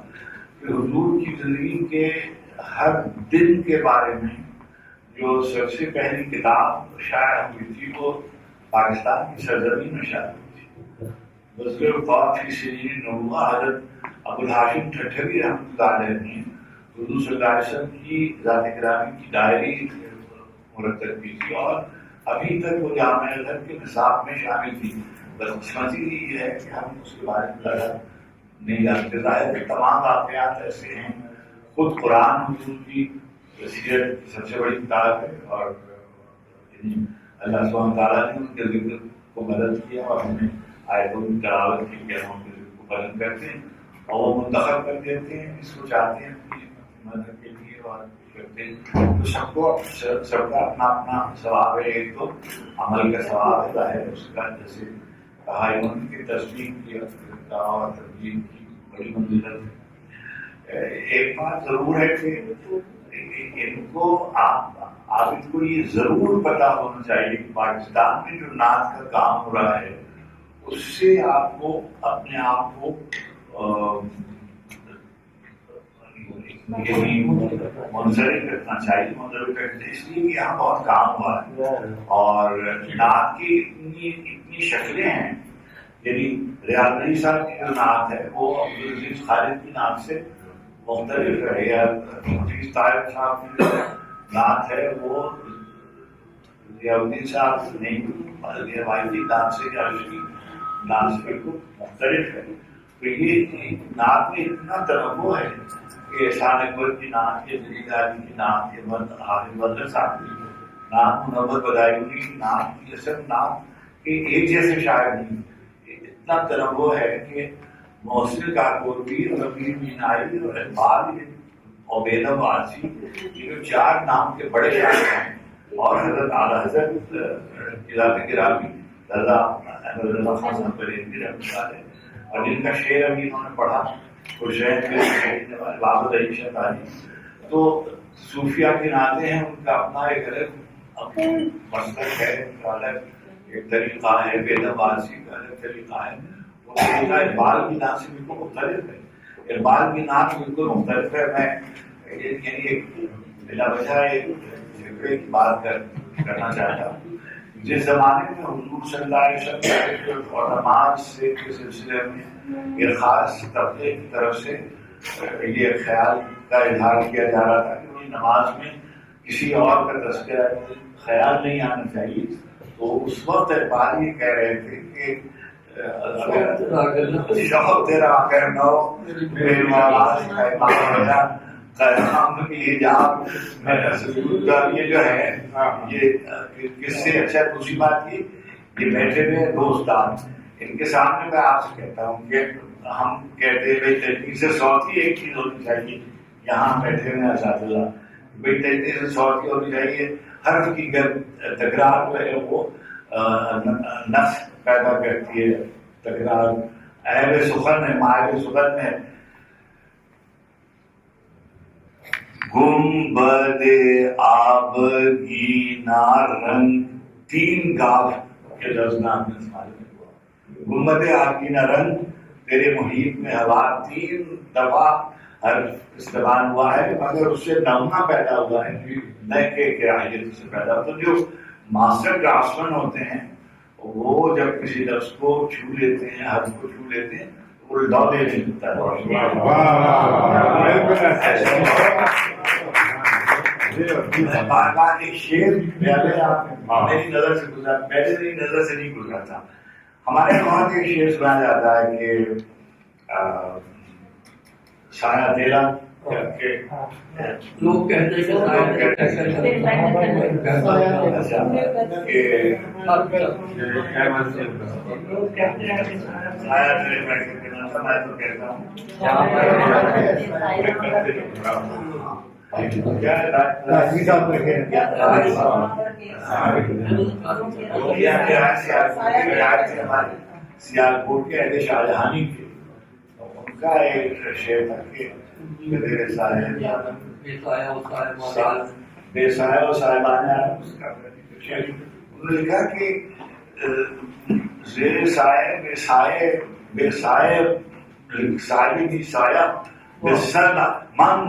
Speaker 10: کہ حضور کی زندگی کے ہر دن کے بارے میں جو سب سے پہلی کتاب شائع ہوئی تھی وہ پاکستان کی سرزمین میں شائع ہوئی تھی. بزرگ وفات فی سنین نبوہ حضرت ابوالہاشم ٹھٹھوی رحمۃ اللہ علیہ نے حضور صلی اللہ علیہ وسلم کی ذات گرامی کی ڈائری مرتب کی تھی اور ابھی تک وہ جامع ازہر کے نصاب میں شامل تھی. بدقسمتی یہ ہے کہ ہم اس کے بارے میں زیادہ نہیں جانتے. ظاہر کہ تمام واقعات ایسے ہیں. خود قرآن حضور کی سیرت کی سب سے بڑی کتاب ہے اور اللہ سبحانہ تعالیٰ نے ان کے ذکر کو مدد کیا اور ہمیں آیتوں کی تلاوت کی کہ ہم ان کے ذکر کو بلند کرتے ہیں اور وہ منتخب کر دیتے ہیں اس کو چاہتے ہیں اپنی مدد کے لیے اور کرتے ہیں. تو سب کا اپنا اپنا ثواب ہے. ایک تو عمل کا ثواب ہے ظاہر اس کا جیسے کہا انہوں نے تصدیق کی اور تبلیغ کی بڑی منزلت ہے. ایک بات ضرور ہے کہ ان کو آپ کو یہ ضرور پتا ہونا چاہیے کہ پاکستان میں جو نعت کا کام ہو رہا ہے اس سے آپ کو اپنے آپ کو منصرف رکھنا چاہیے. اس لیے کہ یہاں بہت کام ہوا ہے اور نعت کی اتنی شکلیں ہیں. یعنی ریاض علی صاحب کی جو نعت ہے وہ عبدالعزیز خالد کی نعت سے مختلف ہے, یا طاہر صاحب کی جو نعت ہے وہ ریاض صاحب نہیں روایتی نعت سے یا اس کی نعت سے بالکل مختلف ہے. تو یہ نعت میں اتنا تنوع ہے کہ احسان اکبر کی نعت, یہ جلیل علی کی نعت, یہ حافظ بدر صاحب کی نعت, منور بدایونی کی نعت, یہ سب نعت کے ایک جیسے شاعر نہیں. اتنا تنوع ہے کہ محسن کاکوری اور امیر مینائی اور اقبال عبید وارسی یہ جو 4 نام کے بڑے شاعر ہیں, اور حضرت اعلیٰ حضرت خلافہ گرامی رضا احمد رضا خان بریلوی رحمۃ اللہ علیہ, اور جن کا شعر ابھی انہوں نے پڑھا حسین کے بابر علی شہبازی. تو صوفیہ کی نعتیں ہیں, ان کا اپنا ایک الگ مسلک ہے, ان کا الگ ایک طریقہ ہے, بیدم وارسی کا الگ طریقہ ہے. وہ طریقہ اقبال کی نعت سے بالکل مختلف ہے. اقبال کی نعت بالکل مختلف ہے. میں یعنی ایک بلا وجہ ایک فکرے کی بات کرنا چاہتا ہوں. جس زمانے میں حضور صلی اللہ علیہ وسلم اور نماز سے کے سلسلے میں ایک خاص طبقے کی طرف سے یہ خیال کا اظہار کیا جا رہا تھا کہ نماز میں کسی اور کا تذکرہ خیال نہیں آنا چاہیے, تو اس وقت اقبال یہ کہہ رہے تھے کہ شوق تیرا کرنا ہو میرے نماز کا امام یہ جو ہے یہ کس سے اچھا. دوسری بات یہ بیٹھے ہوئے دوستان, ان کے سامنے میں آپ سے کہتا ہوں کہ ہم کہتے ہیں بھائی تجدید سے صوتی ایک چیز ہونی چاہیے. یہاں بیٹھے ہوئے اساتذہ بھائی تجدید سے صوتی ہونی چاہیے. حرف کی تکرار جو ہے وہ نقص پیدا کرتی ہے. تکرار اہل سخن ہے, مائل سخن میں گنبد آبگینہ رنگ 3 گاف کے لفظ نام گنبد آبگینہ رنگ تیرے محیط میں ہوا 3 دفعہ ہر استعمال ہوا ہے, مگر اس سے نغمہ پیدا ہوا ہے, نہ کہ آیت سے پیدا. تو جو ماسٹر کرافٹسمین ہوتے ہیں وہ جب کسی لفظ کو چھو لیتے ہیں, حرف کو چھو لیتے ہیں, وہ لوڈے نہیں ملتا ہے. بار بار ایک شعر میری نظر سے گزرا, میری نظر سے نہیں گزرا تھا. ہمارے وہاں ایک شعر سنا جاتا ہے کہ سایہ تیرا
Speaker 9: لوگ کہتے ہیں
Speaker 10: سیالکوٹ کے اہل شاہجہانی کے ان کا ایک شعر تھا کہ بے سایہ و صاحبانہ, انہوں نے لکھا کہ زیر سایہ بے سایہ بے سایہ سایہ دی سایہ بے سایہ من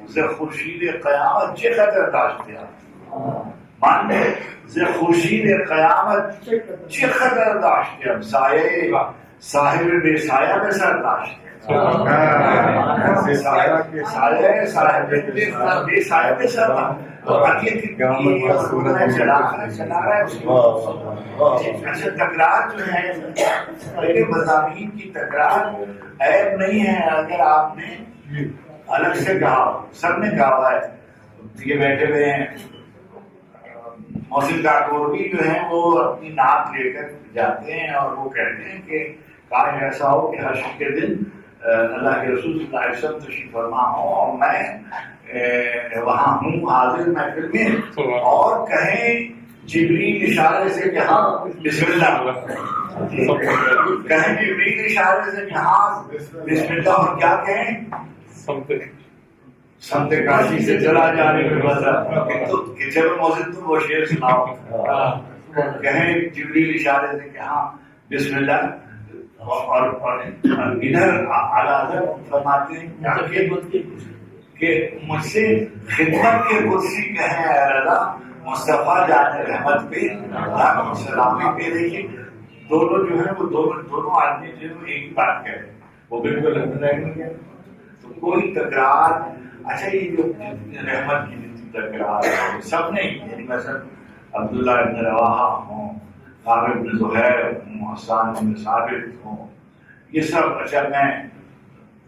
Speaker 10: ز خورشید قیامت چه خطر داشته من ز خورشید قیامت چه خطر داشته سایه صاحب بے سایہ بے سر داشته تکرار جو ہے مضامین کی تکرار عیب نہیں ہے اگر آپ نے الگ سے کہا, سب نے کہا ہے. یہ بیٹھے ہوئے ہیں محسن کاکوری جو ہیں وہ اپنی نعت لے کر جاتے ہیں اور وہ کہتے ہیں کہ کاش ایسا ہو کہ حشر کے دن اللہ کے رسول صلی اللہ علیہ وسلم تشریف فرما ہوں اور میں وہاں ہوں حاضر محفل میں, اور کہیں جبریل اشارے سے کہ ہاں بسم اللہ, کہیں جبریل اشارے سے کہ ہاں بسم اللہ, اور کیا کہیں سمت کاشی سے چلا جانے میں مزہ کہ چلو موزن تم وہ شعر سناؤ، کہیں جبریل اشارے سے کہ ہاں بسم اللہ، اور ادھر اعلیٰ حضرت فرماتے ہیں کہ مجھ سے خدمت کے قدسی کہیں اے رضا مصطفیٰ جان رحمت پہ سلامی پہ. دیکھیے دونوں جو ہیں وہ دونوں آدمی جو ہے ایک ہی بات کہہ رہے ہیں، وہ بالکل نہیں ہے تو کوئی تکرار. اچھا یہ جو رحمت کی تکرار ہے سب نے، یعنی مثلا عبداللہ ابن رواحہ ہوں، عامر بن زہیر ہوں، حسان بن ثابت ہوں، یہ سب. اچھا میں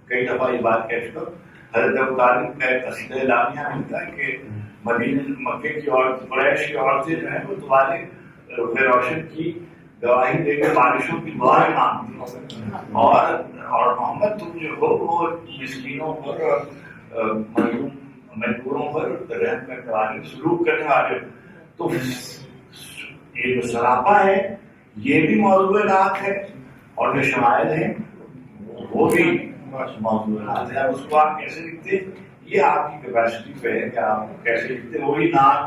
Speaker 10: کئی دفعہ یہ بات کہہ چکا ہوں، حضرت ابو طالب کا ایک قصیدہ لامیہ ملتا ہے کہ مدینہ مکے کی عورت قریش کی عورتیں جو ہیں وہ تمہارے روح روشن کی گواہی دے کے بارشوں کی دعائیں مانگتی ہیں، اور محمد تم جو ہو وہ مسکینوں پر مجبوروں پر رحم کرنے والے، سلوک کرنے والے. تو یہ جو سراپا ہے یہ بھی موضوع نعت ہے، اور جو شمائل ہیں وہ بھی موضوع نعت ہے. اس کو آپ کیسے لکھتے ہیں یہ آپ کی کیپیسٹی پہ ہے کہ آپ کیسے لکھتے ہیں. وہی نعت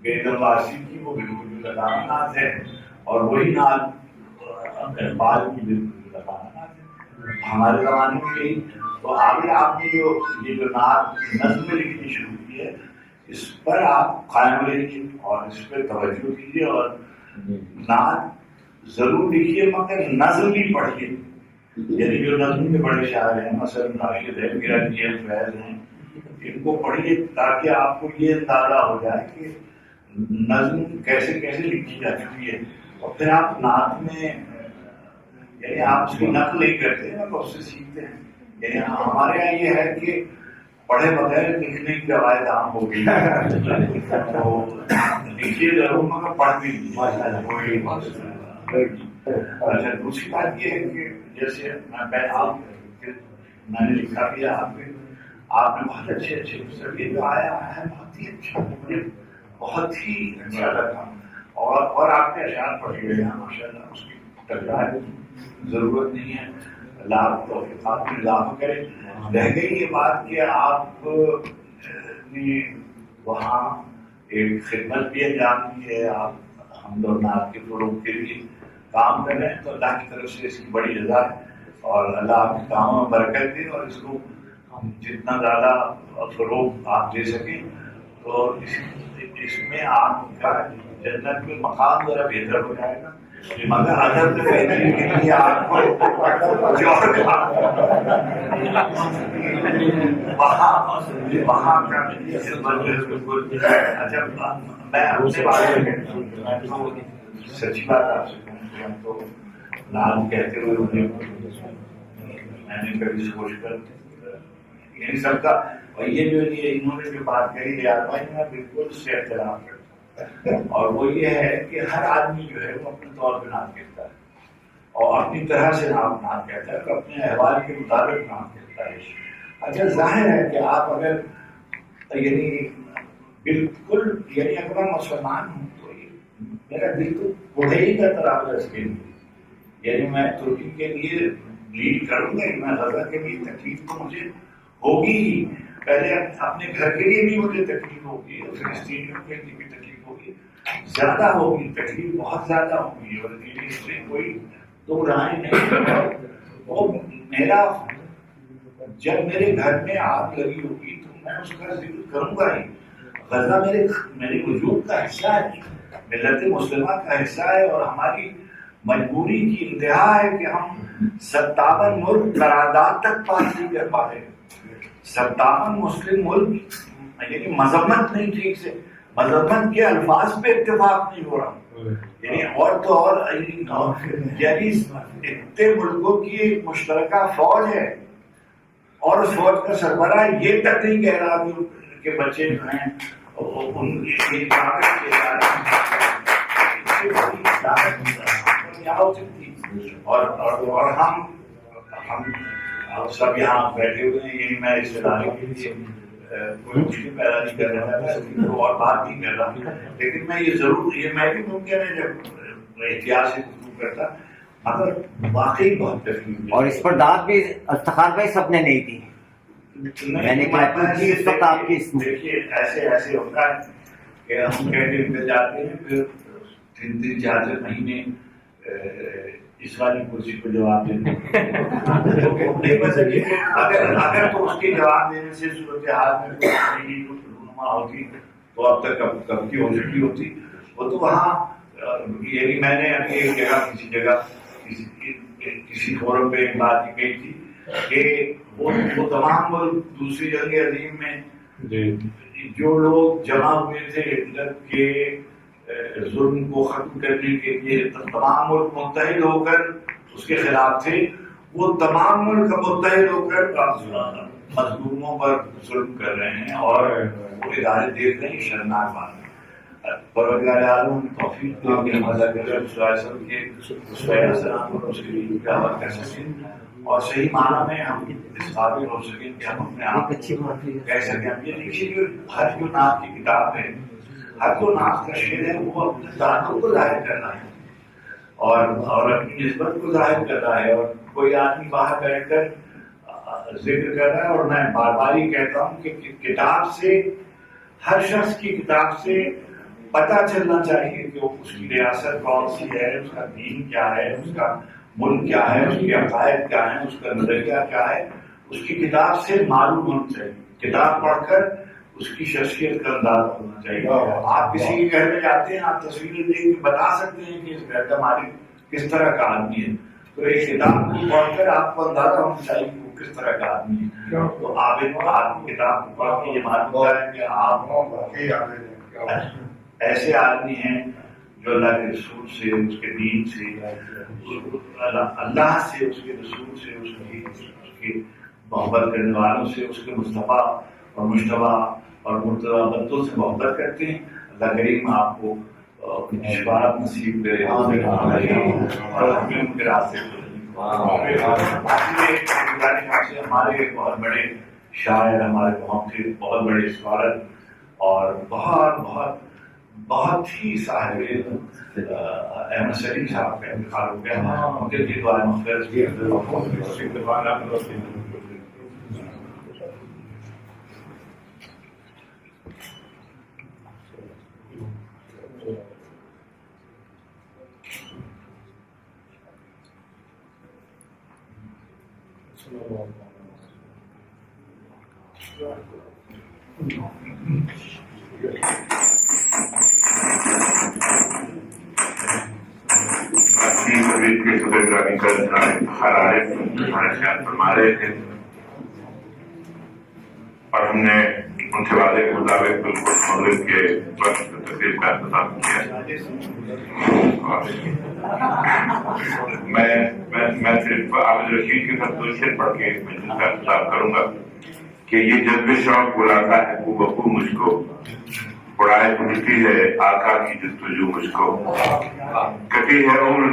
Speaker 10: بید الواسی کی وہ بالکل لطانہ نعت ہے، اور وہی نعت اقبال کی بالکل لطانہ نعت ہے. ہمارے زمانے میں تو آگے آپ نے جو نعت نظم میں لکھنی شروع کی ہے اس پر آپ قائم رہیے اور اس پہ توجہ کیجیے، اور نعت ضرور لکھیے مگر نظم بھی پڑھیے. یعنی جو نظم کے بڑے شاعر ہیں مثلا راشد ہے، میرا فیض ہیں، ان کو پڑھیے تاکہ آپ کو یہ اندازہ ہو جائے کہ نظم کیسے کیسے لکھی جا چکی ہے. اور پھر آپ نعت میں یعنی آپ اس کی نقل نہیں کرتے ہیں مگر اس سے سیکھتے ہیں. یعنی ہمارے یہاں یہ ہے کہ پڑھے بغیر لکھنے کی روایت عام ہو گئی تو لکھیے ضرور مگر پڑھ بھی لیجیے. اچھا دوسری بات یہ ہے کہ جیسے میں نے لکھا بھی آپ نے بہت اچھے یہ جو آیا ہے بہت ہی اچھا، مجھے بہت ہی اچھا لگا. اور آپ کے اشعار پڑھے گئے ہیں ماشاء اللہ، اس کی تکرار کی ضرورت نہیں ہے. لاکھ توفیقات میں اضافہ کرے. رہ گئی یہ بات کہ آپ نے وہاں ایک خدمت بھی انجام دی ہے، آپ حمد و نعت کے فروغ کے لیے کام کر رہے ہیں، تو اللہ کی طرف سے اس کی بڑی رضا ہے، اور اللہ آپ کے کاموں میں برکت دے، اور اس کو ہم جتنا زیادہ فروغ آپ دے سکیں تو اس میں آپ کا جنت میں مقام ذرا بہتر ہو جائے گا. مگر ادب میں بہتری کے لیے آپ کو وہاں کا اچھا میں آپ سے بات سچی بات آپ سے کہوں تو نام کہتے ہوئے انہیں میں نے کبھی سوچ کر یعنی سب کا، اور یہ جو انہوں نے جو بات کہی ریاض بھائی میں بالکل اس سے احترام کرتا ہوں، اور وہ یہ ہے کہ ہر آدمی جو ہے وہ اپنے طور پہ نعت کہتا ہے اور اپنی طرح سے نعت کہتا ہے اور اپنے احوال کے مطابق نعت کہتا ہے. اچھا ظاہر ہے کہ آپ اگر یعنی بالکل یعنی اگر میں مسلمان ہوں تو میرا دل تو بڑھئی کا ترابط اس کے لیے، یعنی میں ترکی کے لیے لیڈ کروں گا، میں غزہ کے لیے تکلیف تو مجھے ہوگی ہی، پہلے اپنے گھر کے لیے بھی مجھے تکلیف ہوگی، اور فلسطینیوں کے لیے بھی تکلیف ہوگی، زیادہ ہوگی، تکلیف بہت زیادہ ہوگی، اور اس سے کوئی دو رائے نہیں. وہ میرا جب میرے گھر میں آگ لگی ہوگی تو میں اس کا ذکر کروں گا ہی. غزہ میرے وجود کا حصہ ہے، ملت مسلمہ کا حصہ ہے، اور ہماری مجبوری کی انتہا ہے کہ ہم 57 ملک قرارداد تک پاس نہیں کر پاتے. 57 مسلم ملک یعنی مذمت نہیں، ٹھیک سے مذمت کے الفاظ پہ اتفاق نہیں ہو رہا، یعنی اور تو اور یعنی اتنے ملکوں کی ایک مشترکہ فوج ہے، اور اس فوج کا سربراہ یہ تک نہیں کہہ رہا کہ بچے جو ہیں ان کی اور ہم سب یہاں بیٹھے ہوئے ہیں، یعنی میں اس ادارے کے لیے کوئی مشکل پیدا نہیں کر رہا اور بات نہیں کر رہا، لیکن میں یہ ضرور میں بھی ممکن ہے جب احتیاط سے گفتگو کرتا، مگر واقعی بہت تکلیف.
Speaker 11: اور اس پر داد بھی افتخار بھائی سب نے نہیں دی، میں نے کہا جی اس وقت آپ کی
Speaker 10: دیکھیے ایسے ہوتا ہے کہ ہم کینٹین پہ جاتے ہیں، پھر 3-4 مہینے اس والی کرسی کو جواب دیتے اگر تو اس کے جواب دینے سے صورتحال میں رونما ہوتی تو اب تک کب کی ہو چکی ہوتی. وہ تو وہاں یعنی میں نے ابھی ایک جگہ کسی جگہ کسی فورم پہ ایک بات کہی تھی کہ وہ تمام ملک دوسری جنگ عظیم میں جو لوگ جمع ہوئے تھے ہٹلر کے ظلم کو ختم کرنے کے لیے تمام ملک متحد ہو کر اس کے خلاف تھے، وہ تمام ملک متحد ہو کر مظلوموں پر ظلم کر رہے ہیں اور وہ ادارے دیکھ رہے ہیں. شرمناک بات ہے. پروردگار عالم توفیق دے کہ ہم اللہ کے رسول صلی اللہ علیہ وسلم کے اس پیغام کو اس کے لیے دعوت کر سکیں اور صحیح معنی میں ہم اس قابل ہو سکیں کہ ہم اپنے آپ کو کہہ سکیں. یہ دیکھیے جو ہر جو ناز کی کتاب ہے، ہر جو ناز کا شعر ہے، وہ اپنے تعلق کو ظاہر کر رہا ہے اور اپنی نسبت کو ظاہر کر رہا ہے. اور کوئی آدمی باہر بیٹھ کر ذکر کر رہا ہے اور میں بار بار ہی کہتا ہوں کہ کتاب سے، ہر شخص کی کتاب سے پتہ چلنا چاہیے کہ اس کی ریاست کون سی ہے، اس کا دین کیا ہے، اس کا ملک کیا ہے، اس کے عقائد کیا ہیں، اس کا نظریہ کیا ہے. اس کی کتاب سے معلوم ہونا چاہیے. کتاب پڑھ کر اس کی شخصیت کا اندازہ ہونا چاہیے. آپ کسی کے گھر میں جاتے ہیں، آپ تصویریں دیکھ کے بتا سکتے ہیں کہ اس گھر کا مالک کس طرح کا آدمی ہے. تو ایک کتاب کو پڑھ کر آپ کو اندازہ ہونا چاہیے کہ وہ کس طرح کا آدمی ہے. تو آپ کتاب کو پڑھ کے یہ معلوم کریں کہ آپ ایسے آدمی ہیں جو اللہ کے رسول سے، اس کے دین سے، اللہ سے، اس کے رسول سے، اس کی محبت کرنے والوں سے، اس کے مصطفیٰ اور مشتبہ اور مرتضیٰ بندوں سے محبت کرتے ہیں. اللہ کریم آپ کو شفاعت نصیب کرے اور ان کے راستے ہمارے ایک بہت بڑے شاعر، ہمارے قوم کے بہت بڑے اسکالر اور بہت ہی صاحب احمد سلیم صاحب کا انتقال ہو گیا. ان کے لیے دعائیں مغفرت کی.
Speaker 1: فرما رہے تھے اور ہم نے ان سے وعدے کے مطابق بالکل مغرب کے وقت تقریب کا اہتمام کیا. میں صرف عابد رشید کے ساتھ شعر پڑھ کے مجلس کا اختتام کروں گا کہ یہ جذب شوق بلاتا ہے کو بخو مجھ کو، اڑائے اٹھتی ہے آقا کی جستجو مجھ کو، کٹی ہے عمر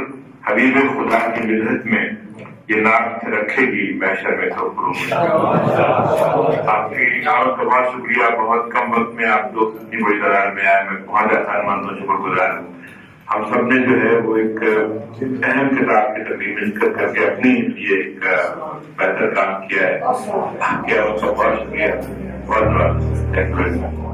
Speaker 1: حبیب خدا کی مدحت میں، یہ نام رکھے گی محشر میں تو آپ کی دعوت کا بہت شکریہ. بہت کم وقت میں آپ لوگ اتنی بڑی تعداد میں آئے، میں بہت احسان مند ہوں، شکر گزار ہوں. ہم سب نے جو ہے وہ ایک اہم کتاب کی تقریب شرکت کر کے اپنی لیے ایک بہتر کام کیا ہے. آپ کیا بہت شکریہ. بہت بہت